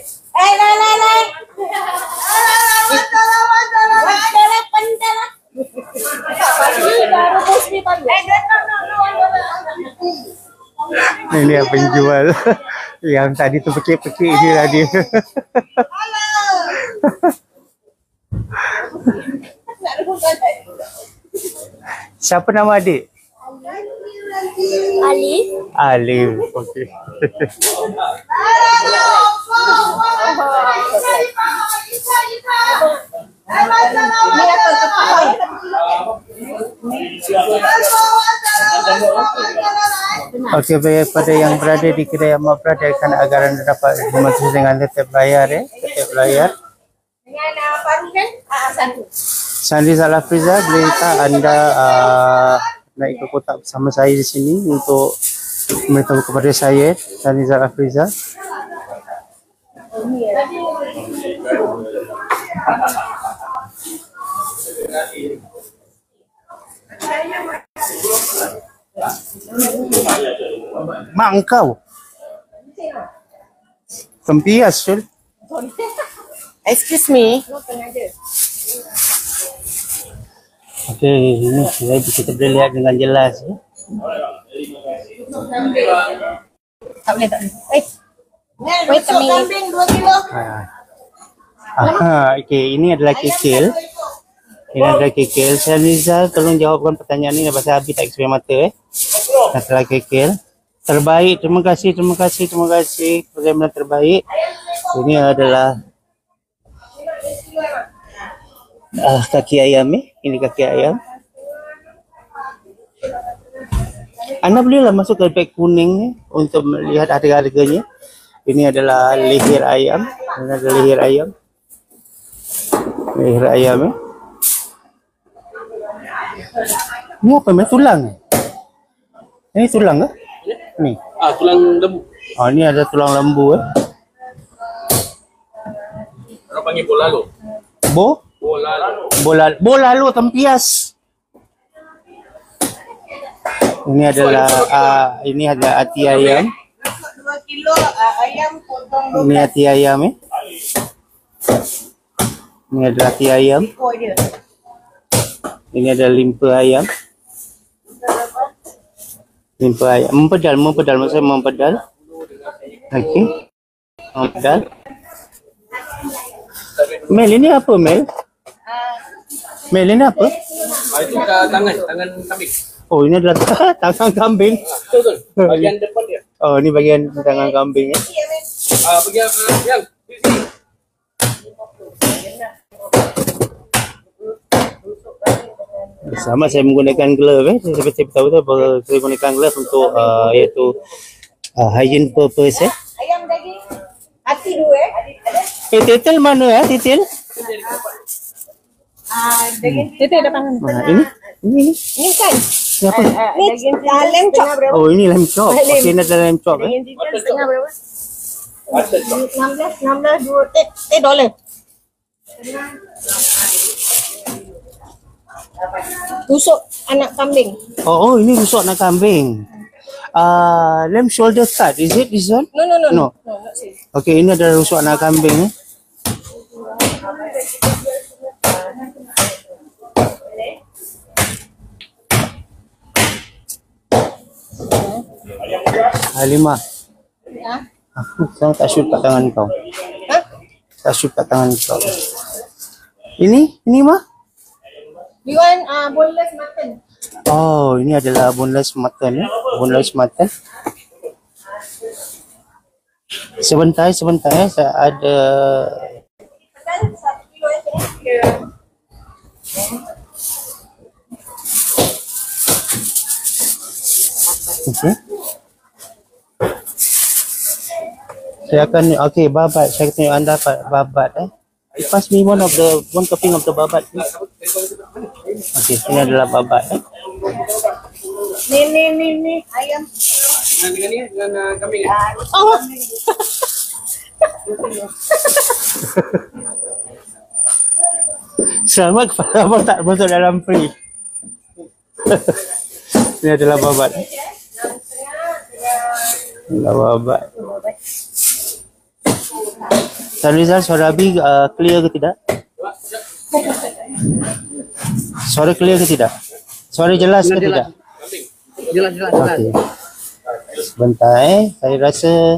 Ini yang penjual. Yang tadi tu pekik-pekik je lah dia. Siapa nama adik? Alif. Alif. Okey. Okey, pada yang berada di kedai Mak Perak, akan agaran dapat dimaksud dengan tetap layar ya, tetap layar. Dengan paru kan? Satu. Sandi Zalafriza, bolehkah anda naik ke kotak bersama saya di sini untuk memberitahu kepada saya, Sandi Zalafriza. Mak engkau tempias Syul. Excuse me. Okey, ini kita boleh lihat dengan jelas ya. Tak boleh, tak boleh. Wait a minute. Kambing 2 kilo. Okey, ini adalah kikil. Ini adalah kikil. Saya Rizal, tolong jawabkan pertanyaan ini pasal habis tak kesepian mata Adalah kikil. Terbaik, terima kasih. Bagaimana terbaik? Ini adalah kaki ayam Ini kaki ayam. Anda bolehlah masuk ke beg kuning untuk melihat harga-harganya. Ini adalah leher ayam. Ini adalah leher ayam. Leher ayam Ini apa tulang? Ini tulang ke? Ni. Tulang lembu. Ini ada tulang lembu Orang panggil bola lalu. Bola lalu tempias. Ini adalah ini ada hati ayam. 2 kilo ayam potong Ini hati ayam Ini adalah hati ayam. ekor dia. Ini ada limpa ayam. Limpa ayam. Mempedal. Maksudnya mempedal. Okey. Mempedal. Mel, ini apa Mel? Mel, ini apa? Itu tangan kambing. Oh, ini adalah tangan kambing. Betul. Bagian depan dia. Oh, ini bagian tangan kambing Bagian yang di sini. Sama saya menggunakan glove Saya tahu bahawa saya menggunakan glove untuk iaitu hygiene purpose Ayam daging hati 2 ada. Titil mana titil? Daging titik depan. Ini kan. apa? Daging lem chop. Oh, ini lamb chop. Okey, ini adalah lamb chop Daging chicken setengah berapa? 16 $2 Tusuk anak kambing. Oh, ini rusuk anak kambing. Lamb shoulder cut, is it this one? No. No. Not same. Okey, ini adalah rusuk anak kambing Halimah. Aku sekarang tak shoot kat tangan kau. Tak shoot kat tangan kau. Ini mah? You want boneless mutton? Oh, ini adalah boneless mutton ya. Boneless mutton. Sebentar ya. Saya ada okay. Saya akan babat. Saya tunjuk anda babat Pass me one cupping of the babat. Okay, ini adalah babat Ni ayam. Dengan kambing. Oh. Selamat kepada abang tak masuk dalam free. Ini adalah babat. Adalah babat. Tuan Rizal, suara Abi clear ke tidak? Suara clear ke tidak? Suara jelas ke tidak? Jelas. Okey. Sebentar saya rasa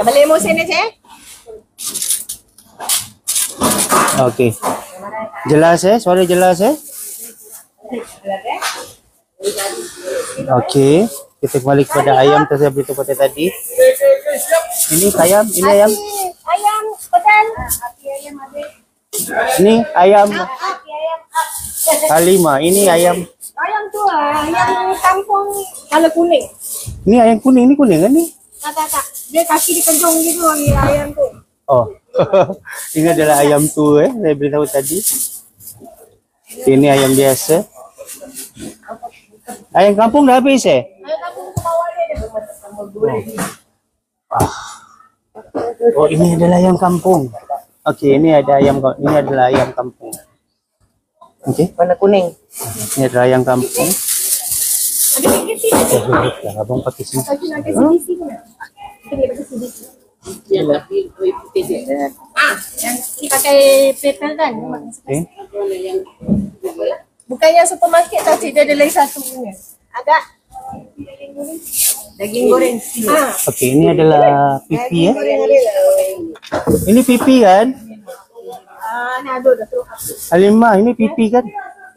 Balik emosi ni saya. okey. Jelas suara jelas Okey. Kita kembali kepada ayam yang saya beritahu pada tadi. Ini ayam, Ayam pedal. Ayam ada. Ini ayam Ayam. Halimah. Ini ayam. Ayam tu ayam kampung kalau kuning. Ini ayam kuning. Ini kuning kan ni? Tak. Dia kaki dia kenjung gitu ayam tu. Oh. Ini adalah ayam tu saya beritahu tadi. Ini ayam biasa. Ayam kampung dah habis Ayam kampung tu bawah dia sambal goreng. Oh, ini adalah ayam kampung. Okey, ini adalah ayam kampung. Okey. Warna kuning. Ini adalah ayam kampung. Ada sikit. Abang pakai sini. Lagi nak kasi di sini. Kita dia pakai CDC. Yang dipakai paper kan? Okey. Bukan yang supermarket tapi dia ada lagi satu punya. Agak daging goreng. Okey, ini adalah pipi Goreng ada lah. Ini pipi kan? Ni ada dah tu. Halimah, ini pipi kan?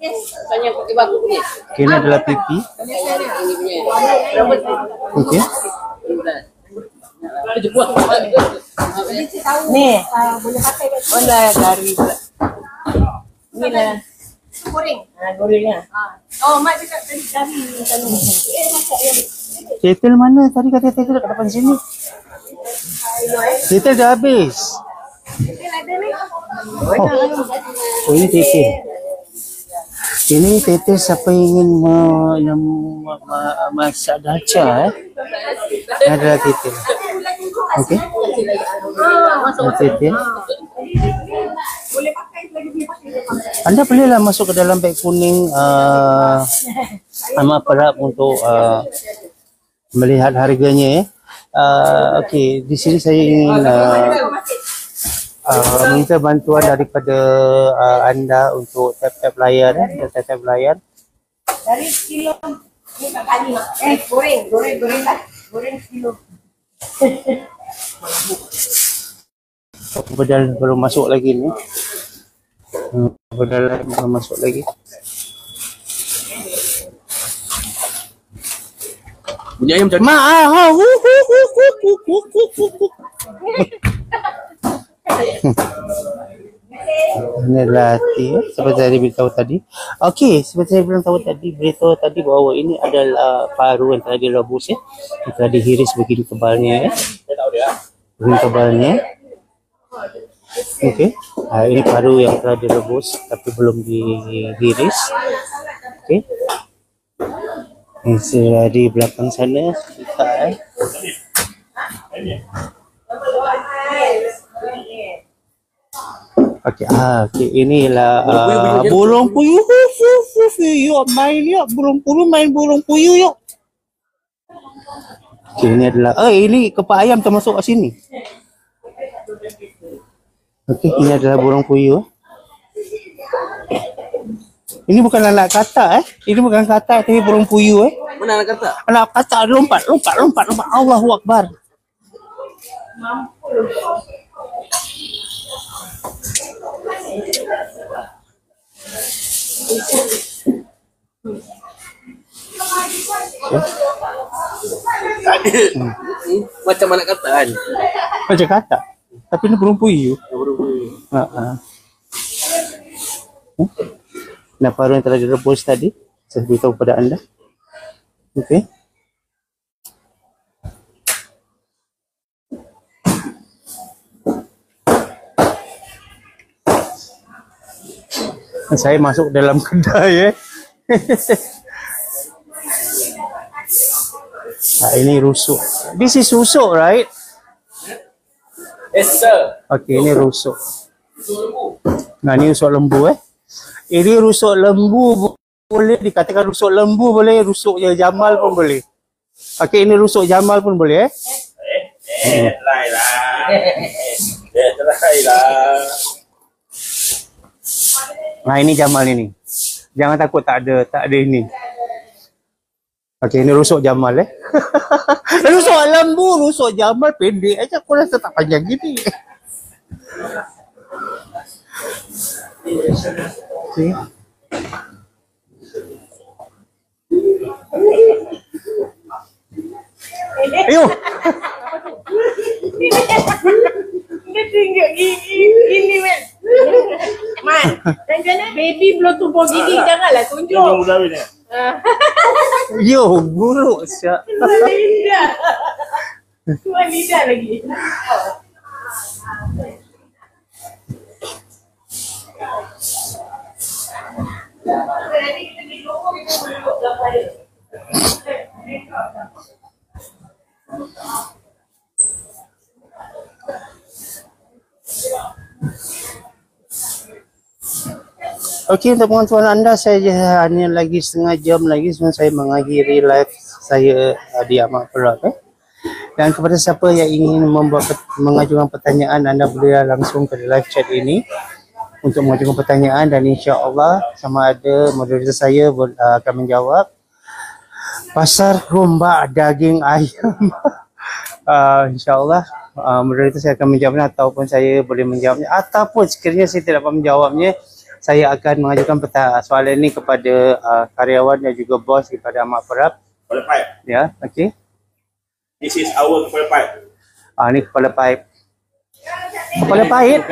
Yes. Tanya pakai baku punya. Okey, ini adalah pipi. Ini punya. Okey. Dia buat. Ni boleh pakai kat sini. Boleh gari pula. Ni lah. Goreng. Gorengnya. Oh, mak cakap tadi gari kalau. Masak yang Ketel mana? Tadi kata ketel kat depan sini. Ketel dah habis. ada ni. Oh, ini ketel. Ini ketel siapa ingin masak daca Ini adalah ketel. Okey. Ini ketel. Boleh pakai lagi dia pakai. Anda bolehlah masuk ke dalam beg kuning amat perap untuk melihat harganya okey, di sini saya ingin minta bantuan daripada anda untuk tap layar tap layar. Dari kilo ni tak kali. Goreng lah. Goreng kilo. Bedal belum masuk lagi ni. Bedal belum masuk lagi. Bunyi ayam macam Ini adalah hati seperti saya beritahu tadi. Okey, seperti saya beritahu tadi bahawa ini adalah paru yang telah direbus yang telah dihiris begini tebalnya begini tebalnya. Okey. Ini paru yang telah direbus tapi belum dihiris. Okey. Ini sudah di belakang sana kita Okey, inilah burung puyuh. Yuk main yuk, burung puyuh main burung puyuh yuk. Okey, ini adalah ini kepak ayam termasuk kat sini. Okey, ini adalah burung puyuh. Ini bukan anak katak Ini bukan katak tapi burung puyuh Mana anak kata? Anak katak lompat. Allahu Akbar. Macam anak kata kan. Macam kata. Tapi ni berumpui you. Nah, paru yang telah direbus tadi saya beritahu kepada anda. Okey. Saya masuk dalam kedai Nah, ini rusuk. This is rusuk, right? Yes sir. Okey, ini rusuk. Nah, ini rusuk lembu Ini rusuk lembu boleh dikatakan rusuk lembu boleh, rusuk Jamal pun boleh. Okey, ini rusuk Jamal pun boleh Nah, ini Jamal ini. Jangan takut tak ada ini. Okey, ini rusuk Jamal Rusuk lembu, rusuk Jamal pendek aja, aku rasa tak panjang gini. Okay. Ayo. Dia tunjuk gini men. Man, jangan baby belum tumbuh gigi, janganlah tunjuk. Yo, buruk siap. Lidah. Cuma lidah lagi. Okey, untuk penonton anda, saya hanya lagi setengah jam lagi sebelum saya mengakhiri live saya di Amak Perak. Dan kepada siapa yang ingin mengajukan pertanyaan, anda boleh langsung ke live chat ini untuk mengajukan pertanyaan, dan insya-Allah sama ada moderator saya akan menjawab. Pasar Gombak daging ayam. InsyaAllah moderator saya akan menjawabnya, ataupun saya boleh menjawabnya, ataupun sekiranya saya tidak dapat menjawabnya, saya akan mengajukan soalan ini kepada karyawan dan juga bos daripada Amak Perak. Kepala pipe. Ya, okey. This is our kepala pipe. Ini kepala pipe. Kepala pahit?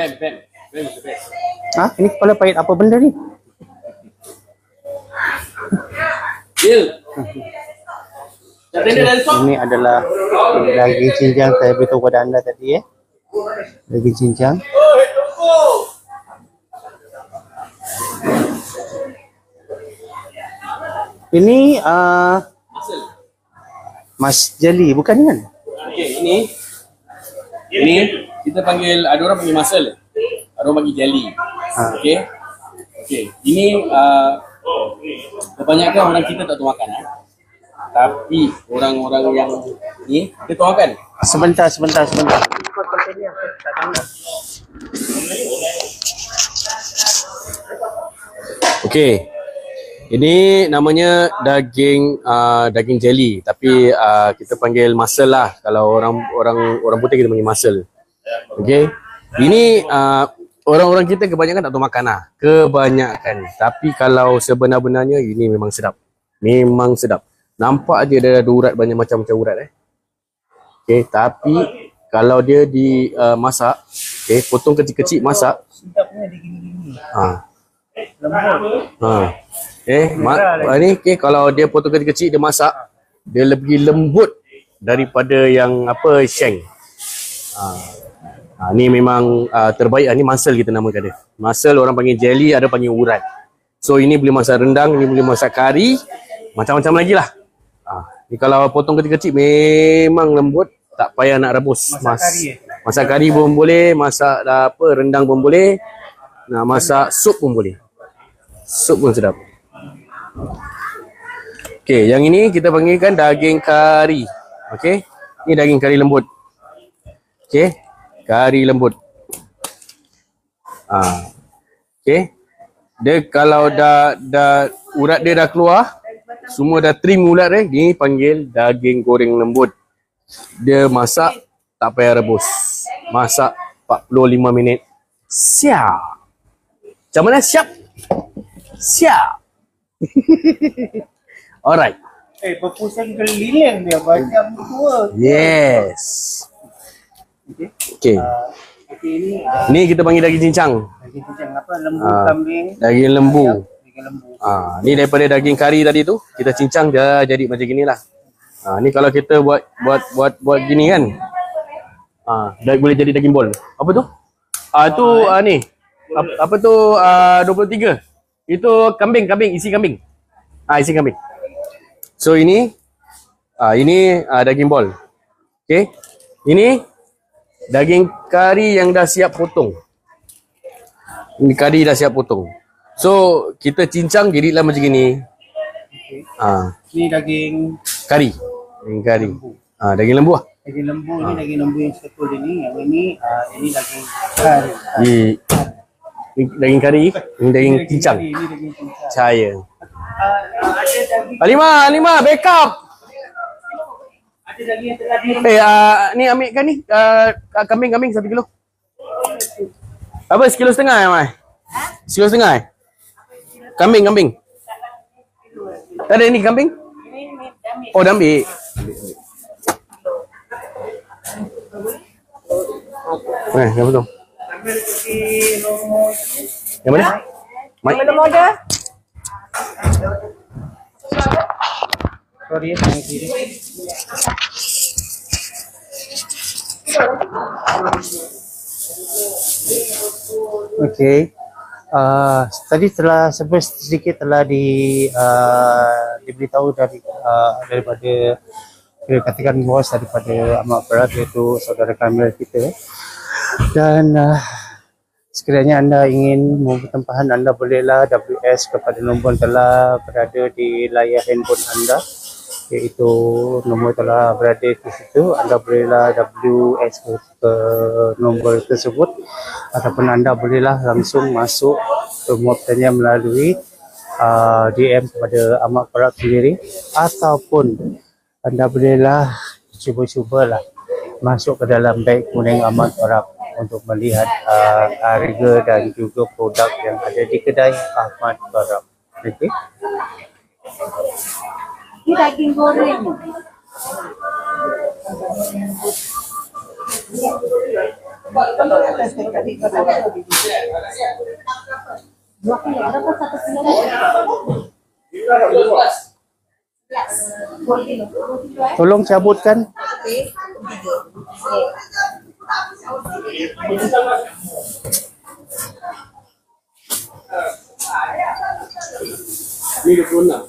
Ini kepala pahit apa benda ni? Ini adalah daging cincang saya beritahu kepada anda tadi daging cincang. Ini mas jeli bukan kan? Okey, ini kita panggil, ada orang panggil muscle, ada orang panggil jelly. Okey. Okey, ini kebanyakan orang kita tak tahu makan tapi orang-orang yang ni dia tahu makan. Sebentar. Okey. Ini namanya daging jelly, tapi kita panggil muscle lah. Kalau orang putih kita panggil muscle. Okey. Ini orang-orang kita kebanyakan tak tahu makan lah. Kebanyakan. Tapi kalau sebenar-benarnya ini memang sedap. Memang sedap. Nampak je dia ada urat, banyak macam-macam urat Okey, tapi kalau dia dimasak, potong kecil-kecil masak. Sedapnya dia gini-gini. Ni kalau dia potong kecil-kecil dia masak, dia lebih lembut daripada yang shank. Ni memang terbaik. Ni muscle kita namakan dia. Muscle orang panggil jelly, ada panggil urat. So ini boleh masak rendang, ini boleh masak kari, macam-macam lagi lah. Ni kalau potong kecil-kecil memang lembut, tak payah nak rebus. Masak kari pun boleh, masak rendang pun boleh, nak masak sup pun boleh. Sup pun sedap. Okey, yang ini kita panggilkan daging kari. Okey, ni daging kari lembut. Okey, kari lembut. Okey, dia kalau dah urat dia dah keluar, semua dah trim urat ni panggil daging goreng lembut. Dia masak tak payah rebus. Masak 45 minit. Siap. Macam mana siap? Siap. Alright. Berpusat keliling dia macam tua. Yes. Okay. Okey, Ni kita panggil daging cincang. daging cincang apa? Lembu kambing. Daging lembu. Daging lembu. Ni daripada daging kari tadi tu, kita cincang dia jadi macam ginilah. Ni kalau kita buat gini kan. Boleh jadi daging bol. Apa tu? Ni. Apa tu 23. Itu kambing, isi kambing. Isi kambing. So ini daging bol. Okey. Ini daging kari yang dah siap potong. Ini kari dah siap potong. So kita cincang jadilah macam gini. Ini daging Kari. Daging kari. Daging lembu lah. Daging lembu ni daging lembu yang satu ini, yang ini daging kari. Ini daging kari, ini daging cincang. Ini daging cincang. Cahaya. Ada daging Halimah, backup. ada daging yang telah di Ni ambil kan ni kambing 1 kilo. Apa 1,5 kilo ya, Mai? 1,5 kilo Kambing. Tak ada ni kambing? Oh, dah ambil. Yang betul. Yang mana? Mai. Belum ada. sorry yang kiri. Okey. Tadi telah sedikit telah diberitahu daripada katakan bos daripada amat berat iaitu saudara Kamil kita. Dan sekiranya anda ingin membuat tempahan, anda bolehlah WS kepada nombor telah berada di layar handphone anda, iaitu nombor telah berada di situ. Anda bolehlah WS ke nombor tersebut, ataupun anda bolehlah langsung masuk permohonan melalui DM kepada Amat Perak sendiri, ataupun anda bolehlah cuba-cubalah masuk ke dalam beg kuning Amat Perak untuk melihat harga dan juga produk yang ada di kedai Amat Perak. Okey. Ini daging goreng. Dua kilo, berapa 1 kilo? 2 kilo. Tolong cabutkan. Ni 26.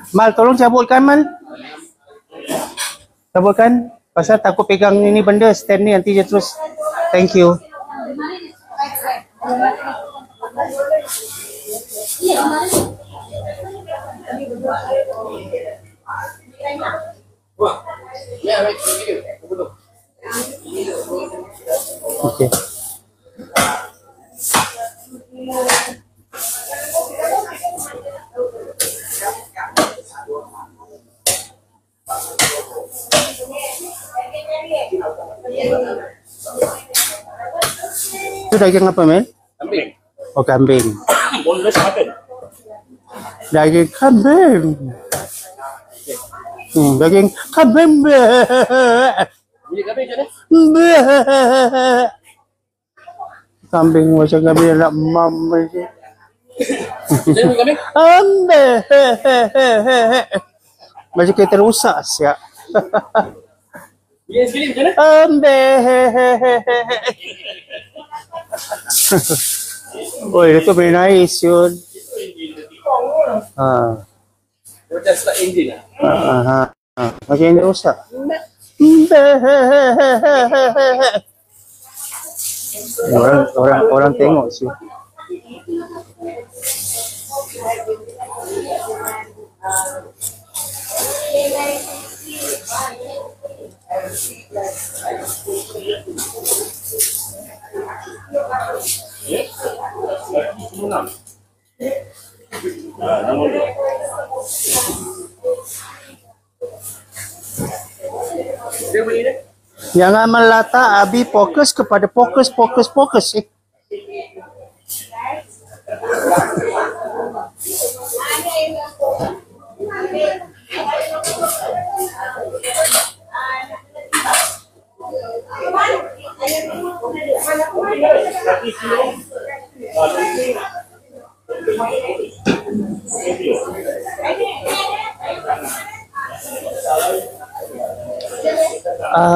Mal, tolong cabutkan Mal. Cabutkan. Pasal takut pegang ini benda stand ni nanti dia terus. Thank you. Okay. Itu daging apa, Mel? Kambing. Oh, kambing. Boneless mutton. Daging kambing. Daging kambing. Bunyi kambing macam mana? Kambing macam kambing anak mam je. Saya bunyi kambing? Macam kereta rosak siap. Bila sekali macam mana? Ambe. Oi, itu very nice yun. Ha. Macam start engine lah. Macam ini rosak. Orang tengok sih. Dia beli dia? Jangan melata, Abi fokus kepada fokus.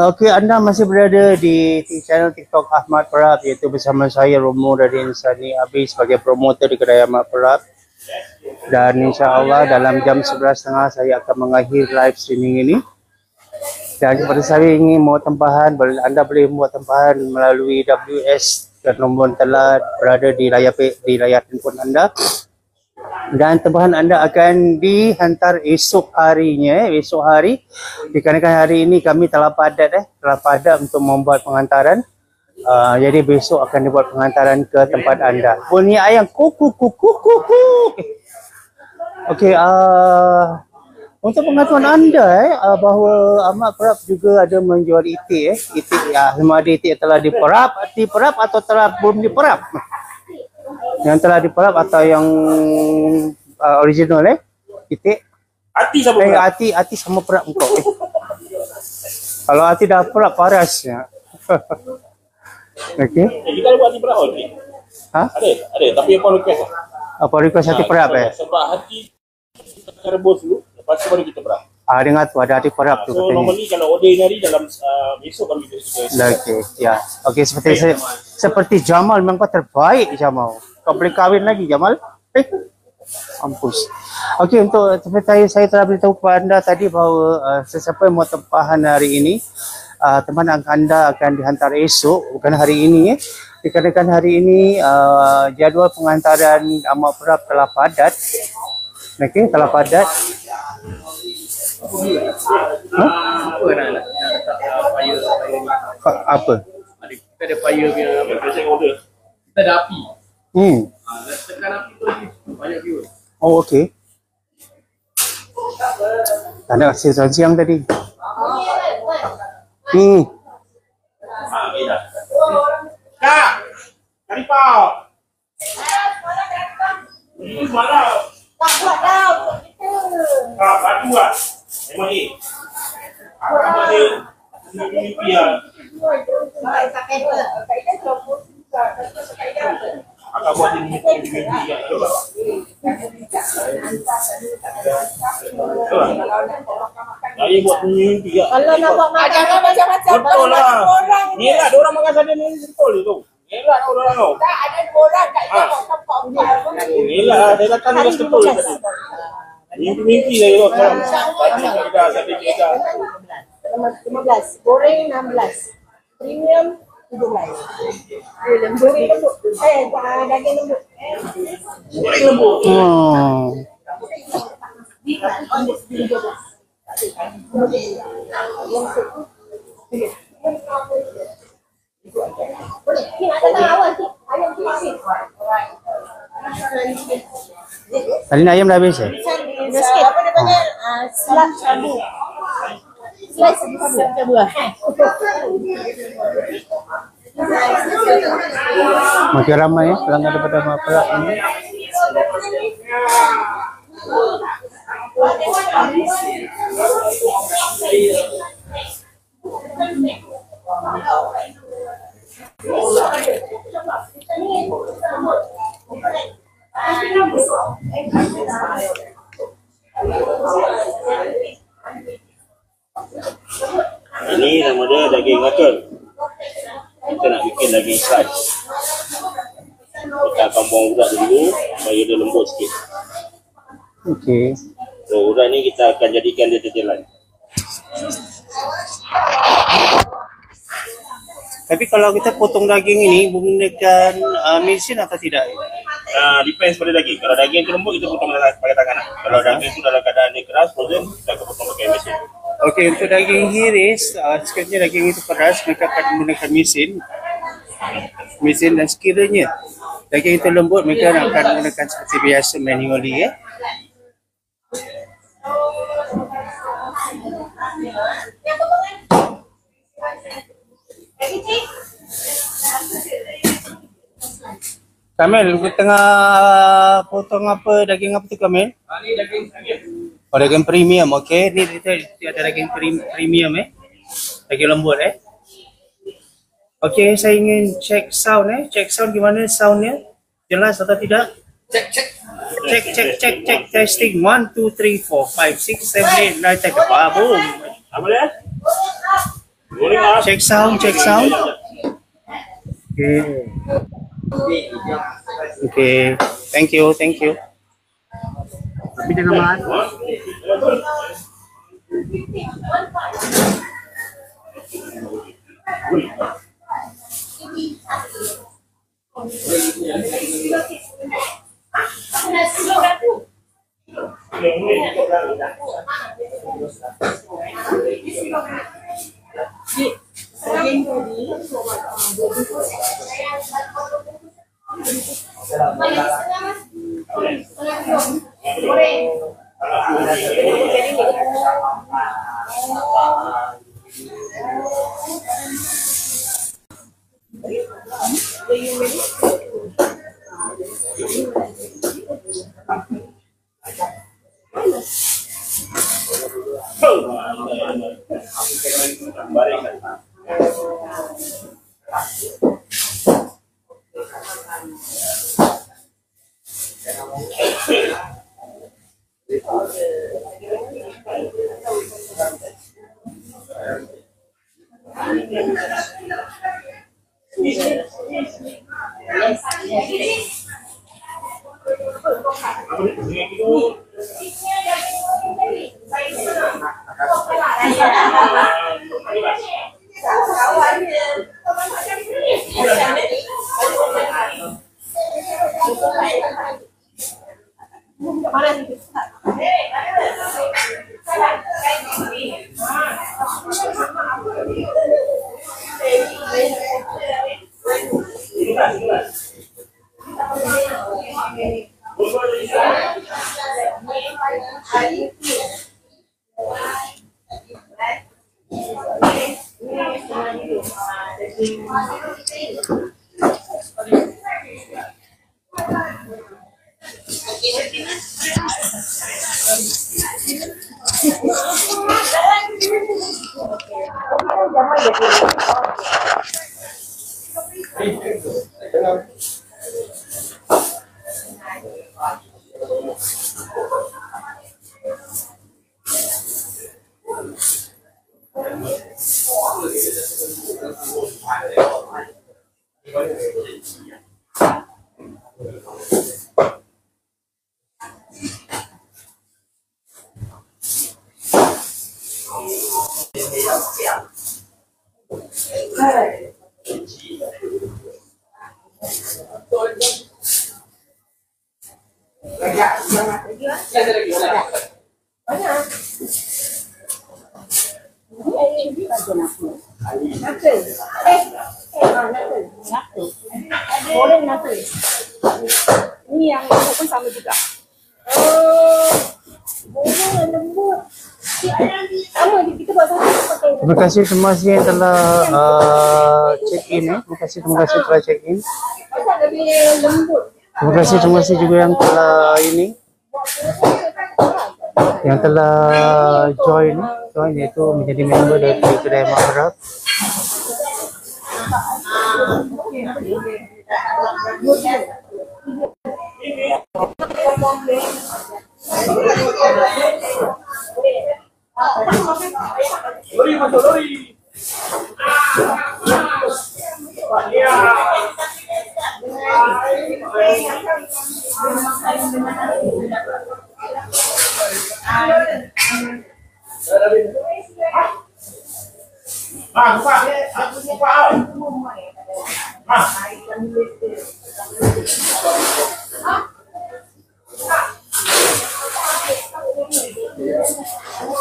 Okey, anda masih berada di channel TikTok Ahmad Prap, iaitu bersama saya Romo dari Insani Abi sebagai promotor di kedai Ahmad Prap. Dan insya-Allah dalam jam 11.30 saya akan mengakhiri live streaming ini. Dan seperti saya ingin membuat tempahan, anda boleh membuat tempahan melalui WS dan nombor telah berada di layar handphone anda. Dan tempahan anda akan dihantar esok harinya, esok hari. Dikarenakan hari ini kami telah padat untuk membuat pengantaran. Jadi besok akan dibuat pengantaran ke tempat anda. Bunyi ayam kuku. Okey, untuk pengetahuan anda bahawa Ahmad Prap juga ada menjual itik itik sama ada itik telah diperap atau telah belum diperap. Yang telah diperap atau yang original itik. Hati sama perap. Hati sama perap engkau. Kalau hati dah perap paras ya. Okey. Kita buat hati perap okey. Ha? Ada tapi apa request? Apa request hati perap Sebab hati kita rebus dulu, lepas tu baru kita perap. Dengar tu ada hati perap tu So katanya. normally kalau order hari dalam besok baru kita suka. Okey, ya. Okey, seperti Jamal memang kau terbaik Jamal. Kau boleh kahwin lagi Jamal? Mampus. Okey, untuk seperti saya telah beritahu kepada anda tadi bahawa sesiapa yang mau tempahan hari ini, tempahan anda akan dihantar esok, bukan hari ini Dikarenakan hari ini jadual pengantaran Ahmad Prap telah padat. Okey, telah padat. Apa? Kita ada fire punya present order. Kita ada api. Tekan api tu lagi banyak viewer. Oh, okey. Tak ada hasil siang tadi. Dah. Kak! Cari pau! Ini semalam. Tak buat dah. Kak, batu lah. Memang ni. Akak ada mimpi lah. Akak buat dia mimpi lah. Saya buat mimpi lah. Kalau nak buat makanan macam-macam, Betul lah. Ni lah, diorang makan sana ni betul tu. Ni lah orang tu. tak ada orang kat sana. Ni lah, saya datang ni betul tadi. Mimpi-mimpi saya tu sekarang. Dah, sampai kita. 15, goreng 16, premium 17. Goreng lembut. Daging lembut. Goreng lembut. Tadi ayam dah habis Apa dia panggil? Slap sabu. Slap sabu. Makin ramai pelanggan daripada Ahmad Prap ini. Ini nama ada daging ngakal. Kita nak bikin daging slice. Kita akan buang urat dulu supaya dia lembut sikit. Okey. So urat ni kita akan jadikan dia tetelan. Tapi kalau kita potong daging ini menggunakan mesin atau tidak? Depends pada daging. Kalau daging tu lembut, kita potong pakai tangan. Kalau daging tu dalam keadaan dia keras, frozen, kita akan potong pakai mesin. Okey, untuk daging hiris, sekiranya daging itu keras, mereka akan menggunakan mesin dan sekiranya daging itu lembut, mereka akan menggunakan seperti biasa manually. Kamil, kau tengah potong apa, daging apa tu Kamil? Ni daging premium. Oh, daging premium, okey. Ni dia ada daging premium daging lembut Okey, saya ingin check sound Check sound gimana soundnya? Jelas atau tidak? Check testing 1 2 3 4 5 6 7 8 check boom. Apa dia? Check sound. Okay. Thank you. Tapi jangan mahal. Ini yang lembut pun sama juga. Boleh yang lembut. Sama kita buat satu pakai. Terima kasih semua yang telah check in. Terima kasih telah check in. Pasal lebih lembut. Terima kasih juga yang telah yang telah join iaitu menjadi member dari kedai Mak Arab. Lori.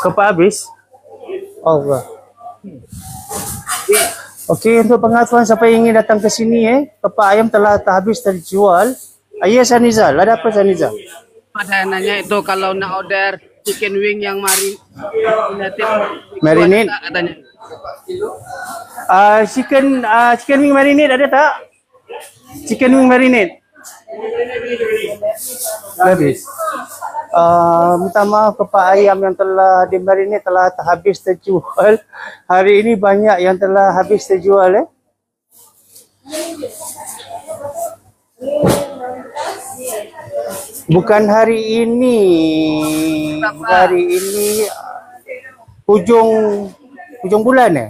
Kepak habis? Allah. Okey, untuk pengakuan siapa yang ingin datang ke sini kepak ayam telah habis terjual. Ayah Sanizal, ada apa Sanizal? Ada nanya itu kalau nak order chicken wing yang marinate katanya. Chicken wing marinate ada tak? Chicken wing marinate. Habis. Minta maaf kepak ayam yang telah dimarinate telah habis terjual. Hari ini banyak yang telah habis terjual Bukan hari ini. Hari ini hujung bulan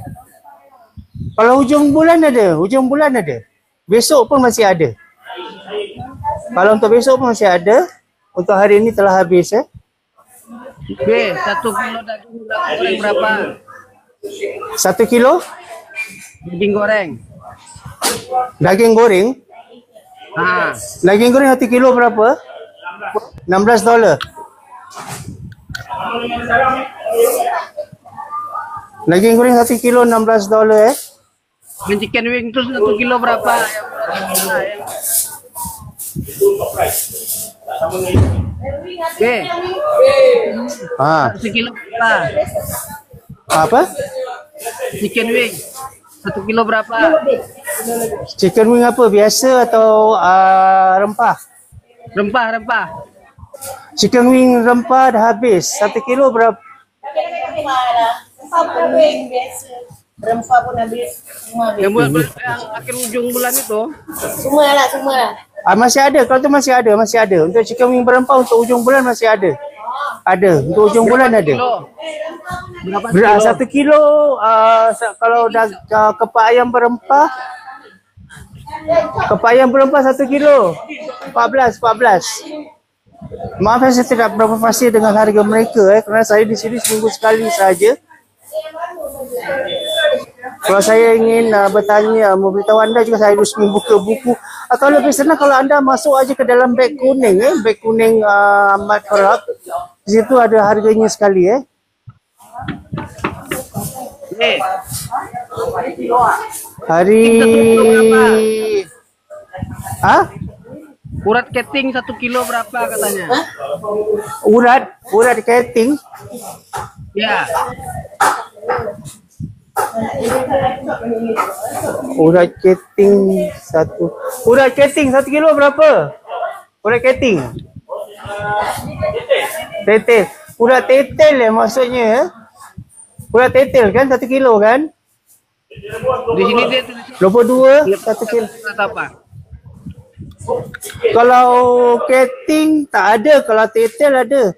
Kalau hujung bulan ada. Besok pun masih ada. Kalau untuk besok pun masih ada. Untuk hari ini telah habis 1 kilo daging goreng berapa? 1 kilo Daging goreng. daging goreng. Daging goreng 1 kilo berapa? $16. Daging goreng 1 kilo $16 Dan chicken wing itu 1 kilo berapa? Oke. 1 kilo berapa? Apa? Chicken wing 1 kilo berapa? Chicken wing apa? Biasa atau rempah? Rempah. Chicken wing rempah dah habis. 1 kilo berapa? Rempah pun habis. Semua habis. Yang akhir ujung bulan itu. Semua lah. Masih ada. Kalau tu masih ada. Untuk chicken wing berempah untuk ujung bulan masih ada. Ada. Untuk ujung bulan ada. Berapa 1 kilo kalau dah kepak ayam berempah 1 kilo 14. Maaf saya tidak berapa pasti dengan harga mereka kerana saya di sini seminggu sekali saja. Kalau saya ingin bertanya, memberitahu anda juga saya harus membuka buku atau lebih senang kalau anda masuk aja ke dalam beg kuning beg kuning Ahmad Farah. Di situ ada harganya sekali Hari Urat keting 1 kilo berapa katanya? Urat keting. Ya. Urat keting 1 kilo berapa? Urat keting. Tetel. Urat tetel maksudnya Urat tetel kan 1 kilo kan? Di sini dia tulis 22 1 kilo. apa? Kalau keting tak ada, kalau tetel ada.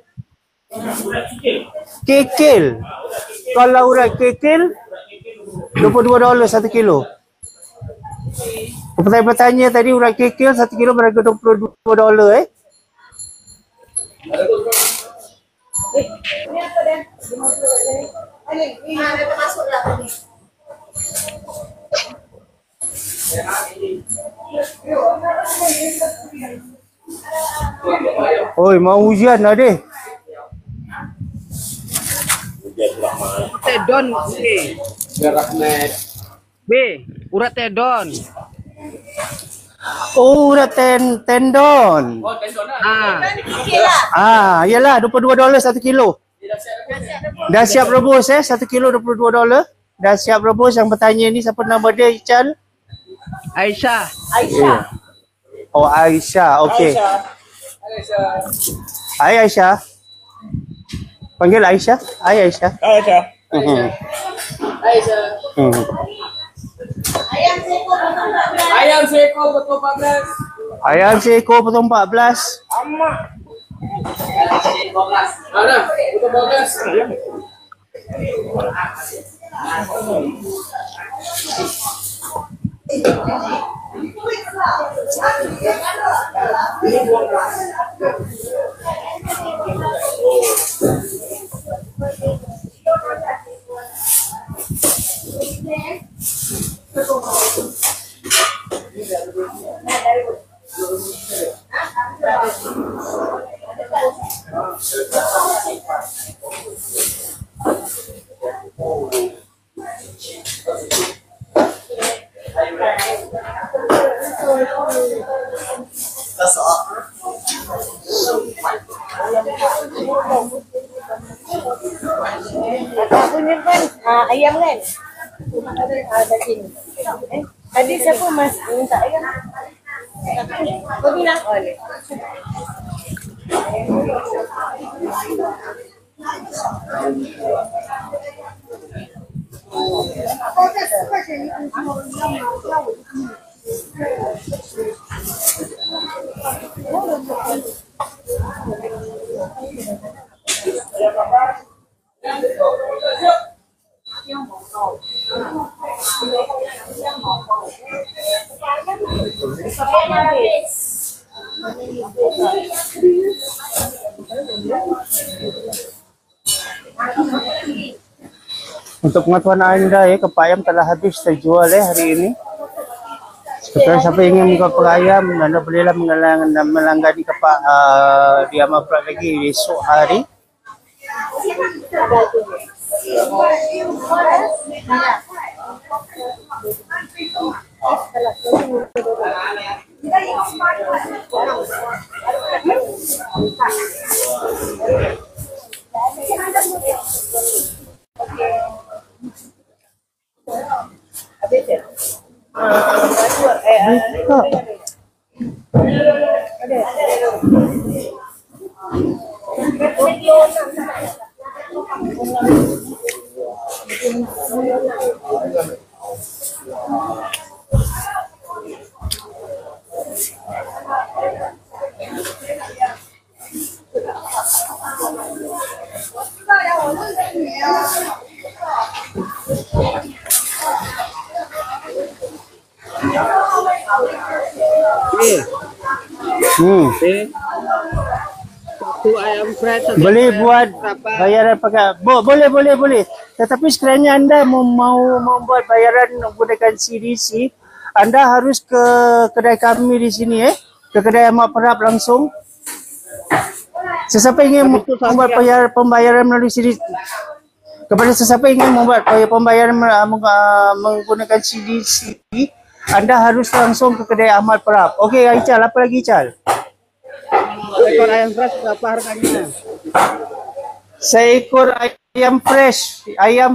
Kekil. Kalau urat kekil $22 1 kilo. Pertanyaan tadi urat kekil 1 kilo berharga $22 Ini apa dia? Ini ada termasuk lah tadi. Oi, mau hujan lah deh. Tedon B. Urat tedon. Oh, urat tendon. Yalah $22 1 kilo. Dah siap rebus 1 kilo $22. Dah siap rebus. Yang bertanya ni siapa nama dia, Ical? Aisyah. Oh, Aisyah. Okey. Hai Aisyah. Panggil Aisyah. Hai Aisyah. Aisyah. Ayam seekor betul 14. Ayam seekor potong 14. Mana? Betul 14. Kakak punya kan ayam kan? Daging. Tadi siapa mas minta ayam? Kau bilang? Boleh. Untuk pengetahuan anda kepak ayam telah habis terjual hari ini. Sekarang siapa ingin buka kepak ayam, anda bolehlah melanggani kepak di Amat Perak lagi esok hari. Satu ayam fresh. Boleh buat bayaran pakai boleh. Tetapi sekiranya anda mau membuat bayaran menggunakan CDC, anda harus ke kedai kami di sini ke kedai Amat Perak langsung. Sesiapa ingin membuat pembayaran melalui CDC, kepada sesiapa ingin membuat pembayaran menggunakan CDC, anda harus langsung ke kedai Amat Perak. Okey, Ical, apa lagi Ical? Ekor ayam fresh berapa harganya? Seekor ayam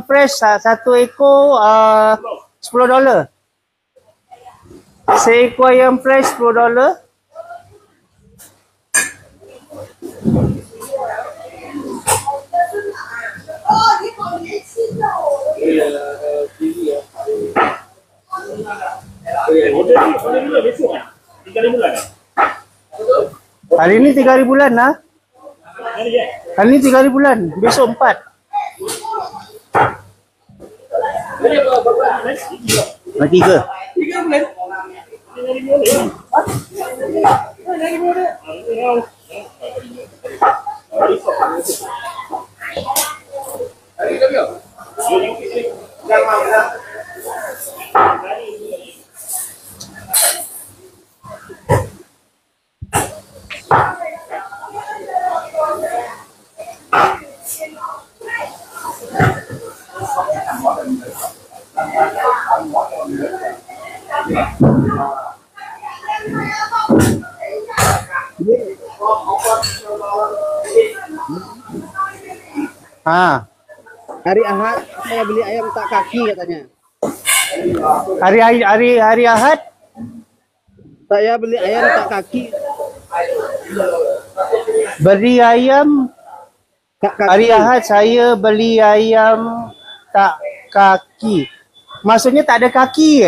fresh satu ekor $10. Seekor ayam fresh $10. Hari ini 3 hari bulan lah. Hari ini 3 hari bulan, besok 4. Mati ke? 3 bulan. Hari Ahad saya beli ayam tak kaki katanya. Hari Ahad Saya beli ayam tak kaki. beli ayam Tak kaki. hari Ahad saya beli ayam tak kaki. Maksudnya tak ada kaki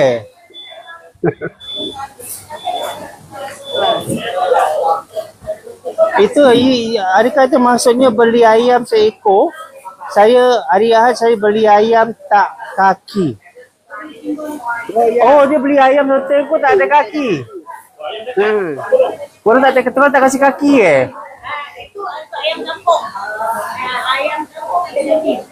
Itu adakah itu maksudnya beli ayam seekor? Hari Ahad saya beli ayam tak kaki. Oh, dia beli ayam satu ekor tak ada kaki. Korang tak kasih kaki Itu untuk ayam kampung. Ayam kampung ada daging.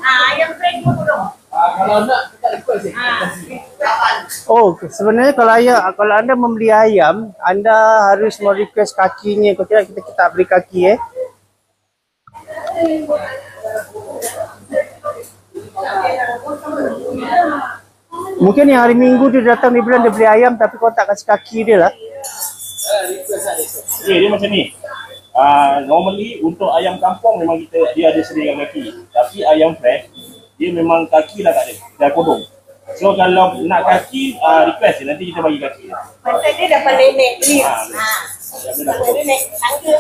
Ayam fresh pun belum. Kalau nak kita request Oh, sebenarnya kalau anda membeli ayam, anda harus request kakinya. Kalau tidak kita beri kaki Mungkin yang hari Minggu dia datang dia bilang dia beli ayam tapi kau tak kasih kaki dia lah. Okay, dia macam ni. Normally untuk ayam kampung memang dia ada seringkan kaki. Tapi ayam fresh dia memang kaki lah tak ada. Dah kodong. So kalau nak kaki request je, nanti kita bagi kaki. Pasal dia dah pandai naik lift. Dia dah kodong. Dia naik tangga.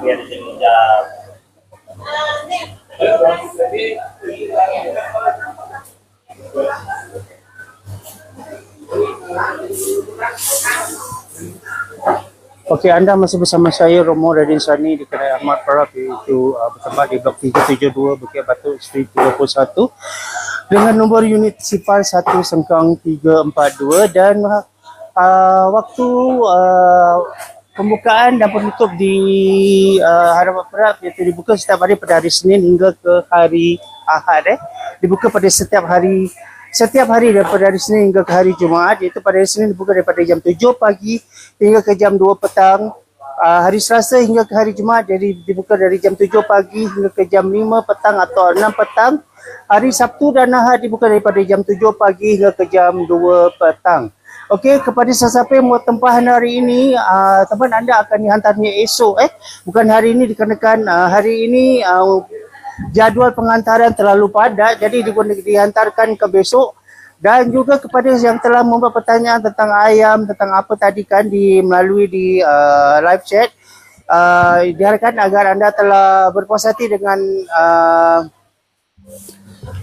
Biar dia jadi jam. Okey, anda masih bersama saya Romo Radin Sani di kedai Ahmad Parab, iaitu bertempat di Blok 372 Bukit Batu Street 31 dengan nombor unit sifar 1 Sengkang 342 dan waktu pembukaan dan penutup di Ahmad Parab iaitu dibuka setiap hari pada hari Senin hingga ke hari Ahad. Dibuka pada setiap hari daripada hari Senin hingga ke hari Jumaat, iaitu pada hari Senin dibuka daripada jam 7 pagi hingga ke jam 2 petang. Hari Selasa hingga ke hari Jumaat jadi dibuka dari jam 7 pagi hingga ke jam 5 petang atau 6 petang. Hari Sabtu dan Ahad dibuka daripada jam 7 pagi hingga ke jam 2 petang. Okey, kepada sesiapa yang buat tempahan hari ini, tempahan anda akan dihantarnya esok. Bukan hari ini dikarenakan hari ini jadual pengantaran terlalu padat, jadi dihantarkan ke besok. Dan juga kepada yang telah membuat pertanyaan tentang ayam, tentang apa tadi kan melalui di live chat, diharapkan agar anda telah berpuas hati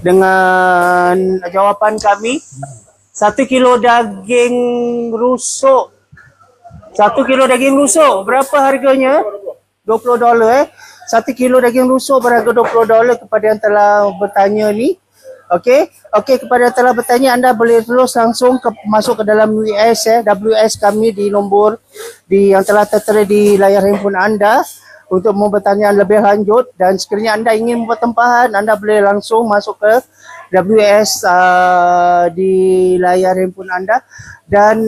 dengan jawapan kami. 1 kilo daging rusuk. 1 kilo daging rusuk berapa harganya? $20. 1 kilo daging rusuk berharga $20 kepada yang telah bertanya ni. Okey, kepada yang telah bertanya, anda boleh terus langsung masuk ke dalam WS kami di nombor yang telah tertera di layar handphone anda untuk membuat pertanyaan lebih lanjut. Dan sekiranya anda ingin membuat tempahan, anda boleh langsung masuk ke WS di layar handphone anda. Dan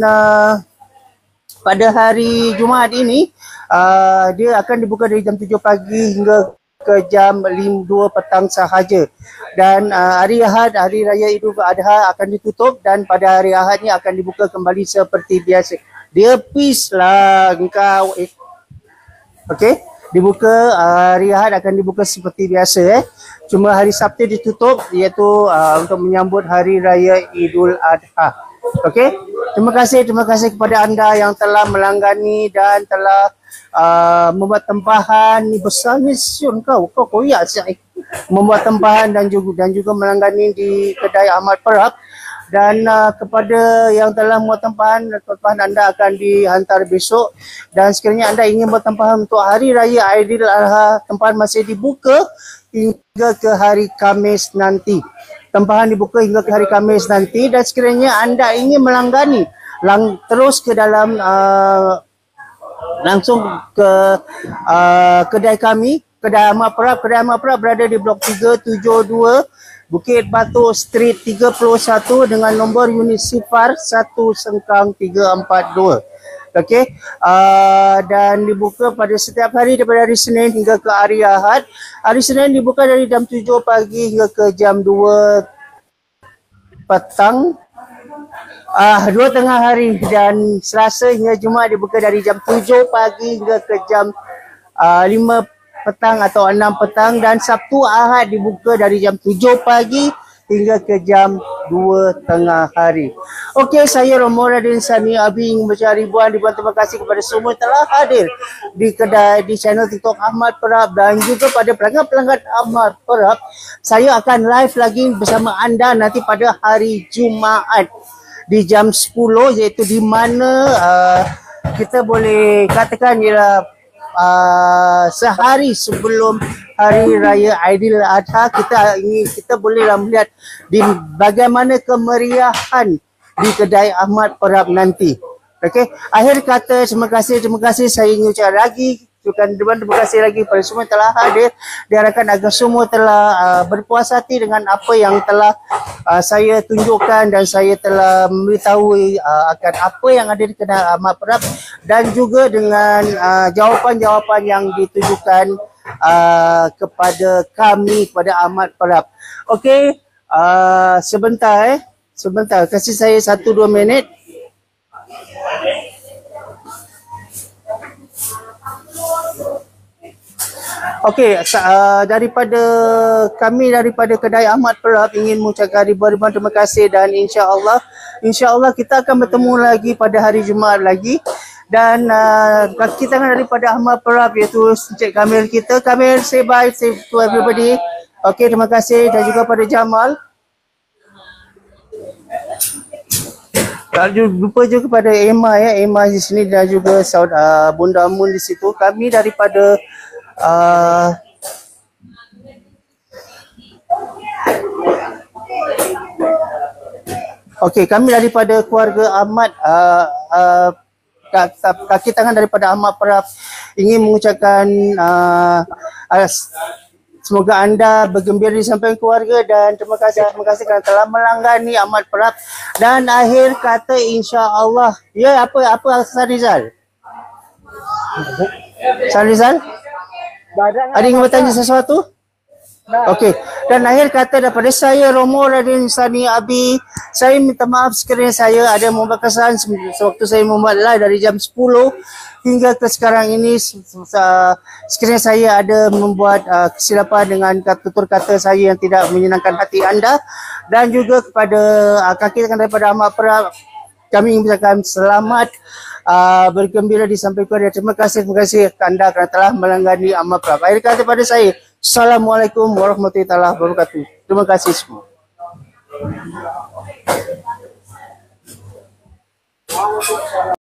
pada hari Jumaat ini dia akan dibuka dari jam 7 pagi hingga ke jam 2 petang sahaja. Dan hari Ahad, hari raya Idul Adha akan ditutup, dan pada hari Ahad ni akan dibuka kembali seperti biasa. Dia peace lah engkau. Okey, dibuka hari Ahad akan dibuka seperti biasa. Cuma hari Sabtu ditutup, iaitu untuk menyambut hari raya Idul Adha. Okey, terima kasih kepada anda yang telah melanggani dan telah membuat tempahan. Ni besarnya siun kau koyak siap membuat tempahan dan juga melanggani di kedai Ahmad Parab. Dan kepada yang telah membuat tempahan anda akan dihantar besok. Dan sekiranya anda ingin buat tempahan untuk hari raya Aidil Adha, tempahan masih dibuka hingga ke hari Khamis nanti. Tempahan dibuka hingga ke hari Khamis nanti. Dan sekiranya anda ingin melanggani terus ke dalam langsung ke kedai kami, kedai Ahmad Parab. Kedai Ahmad Parab berada di Blok 372 Bukit Batu Street 31 dengan nombor unit sifar 1 Sengkang 342. Okey, dan dibuka pada setiap hari daripada hari Senin hingga ke hari Ahad. Hari Senin dibuka dari jam 7 pagi hingga ke jam 2 petang. 2 tengah hari. Dan Selasa hingga Jumaat dibuka dari jam 7 pagi hingga ke jam 5 petang atau 6 petang. Dan Sabtu Ahad dibuka dari jam 7 pagi hingga ke jam 2 tengah hari. Okey, saya Romo Radin Sani Abi ingin mengucapkan ribuan terima kasih kepada semua yang telah hadir di kedai, di channel TikTok Ahmad Parab, dan juga pada pelanggan-pelanggan Ahmad Parab. Saya akan live lagi bersama anda nanti pada hari Jumaat di jam 10, iaitu di mana kita boleh katakan ialah sehari sebelum Hari Raya Aidiladha, kita bolehlah melihat di bagaimana kemeriahan di kedai Ahmad Perap nanti. Okey, akhir kata terima kasih saya ingin ucapkan lagi terima kasih lagi kepada semua yang telah hadir. Diharapkan agar semua telah berpuas hati dengan apa yang telah saya tunjukkan dan saya telah memberitahu akan apa yang ada di kedai Ahmad Perap dan juga dengan jawapan-jawapan yang ditujukan kepada kami, kepada Ahmad Perap. Okey, sebentar kasih saya 1-2 minit. Okey, daripada kedai Ahmad Perap ingin mengucapkan ribuan terima kasih dan insya-Allah kita akan bertemu lagi pada hari Jumaat lagi. Dan kaki tangan daripada Ahmad Perap iaitu Encik Kamil kita. Kamil, say bye to everybody. Okey, terima kasih dan juga pada Jamal. Tak lupa juga kepada Emma Emma di sini dan juga Bunda Amun di situ. Kami daripada kami daripada keluarga Ahmad kaki tangan daripada Ahmad Perap ingin mengucapkan semoga anda bergembira di samping keluarga dan terima kasih kerana telah melanggani Ahmad Perap. Dan akhir kata insya-Allah. Ya, apa Sarizal? Sarizal? Ada yang bertanya sesuatu? Okey. Dan akhir kata daripada saya Romo Radin Sani Abi, saya minta maaf sekiranya saya ada membuat kesalahan sewaktu saya membuat live dari jam 10 hingga ke sekarang ini. Sekiranya saya ada membuat kesilapan dengan tutur kata saya yang tidak menyenangkan hati anda dan juga kepada kaki tangan daripada Ahmad Perap, kami mengucapkan selamat bergembira di samping keluarga. Terima kasih anda kerana telah melanggani Ahmad Perap. Akhir kata pada saya, Assalamualaikum warahmatullahi wabarakatuh. Terima kasih semua.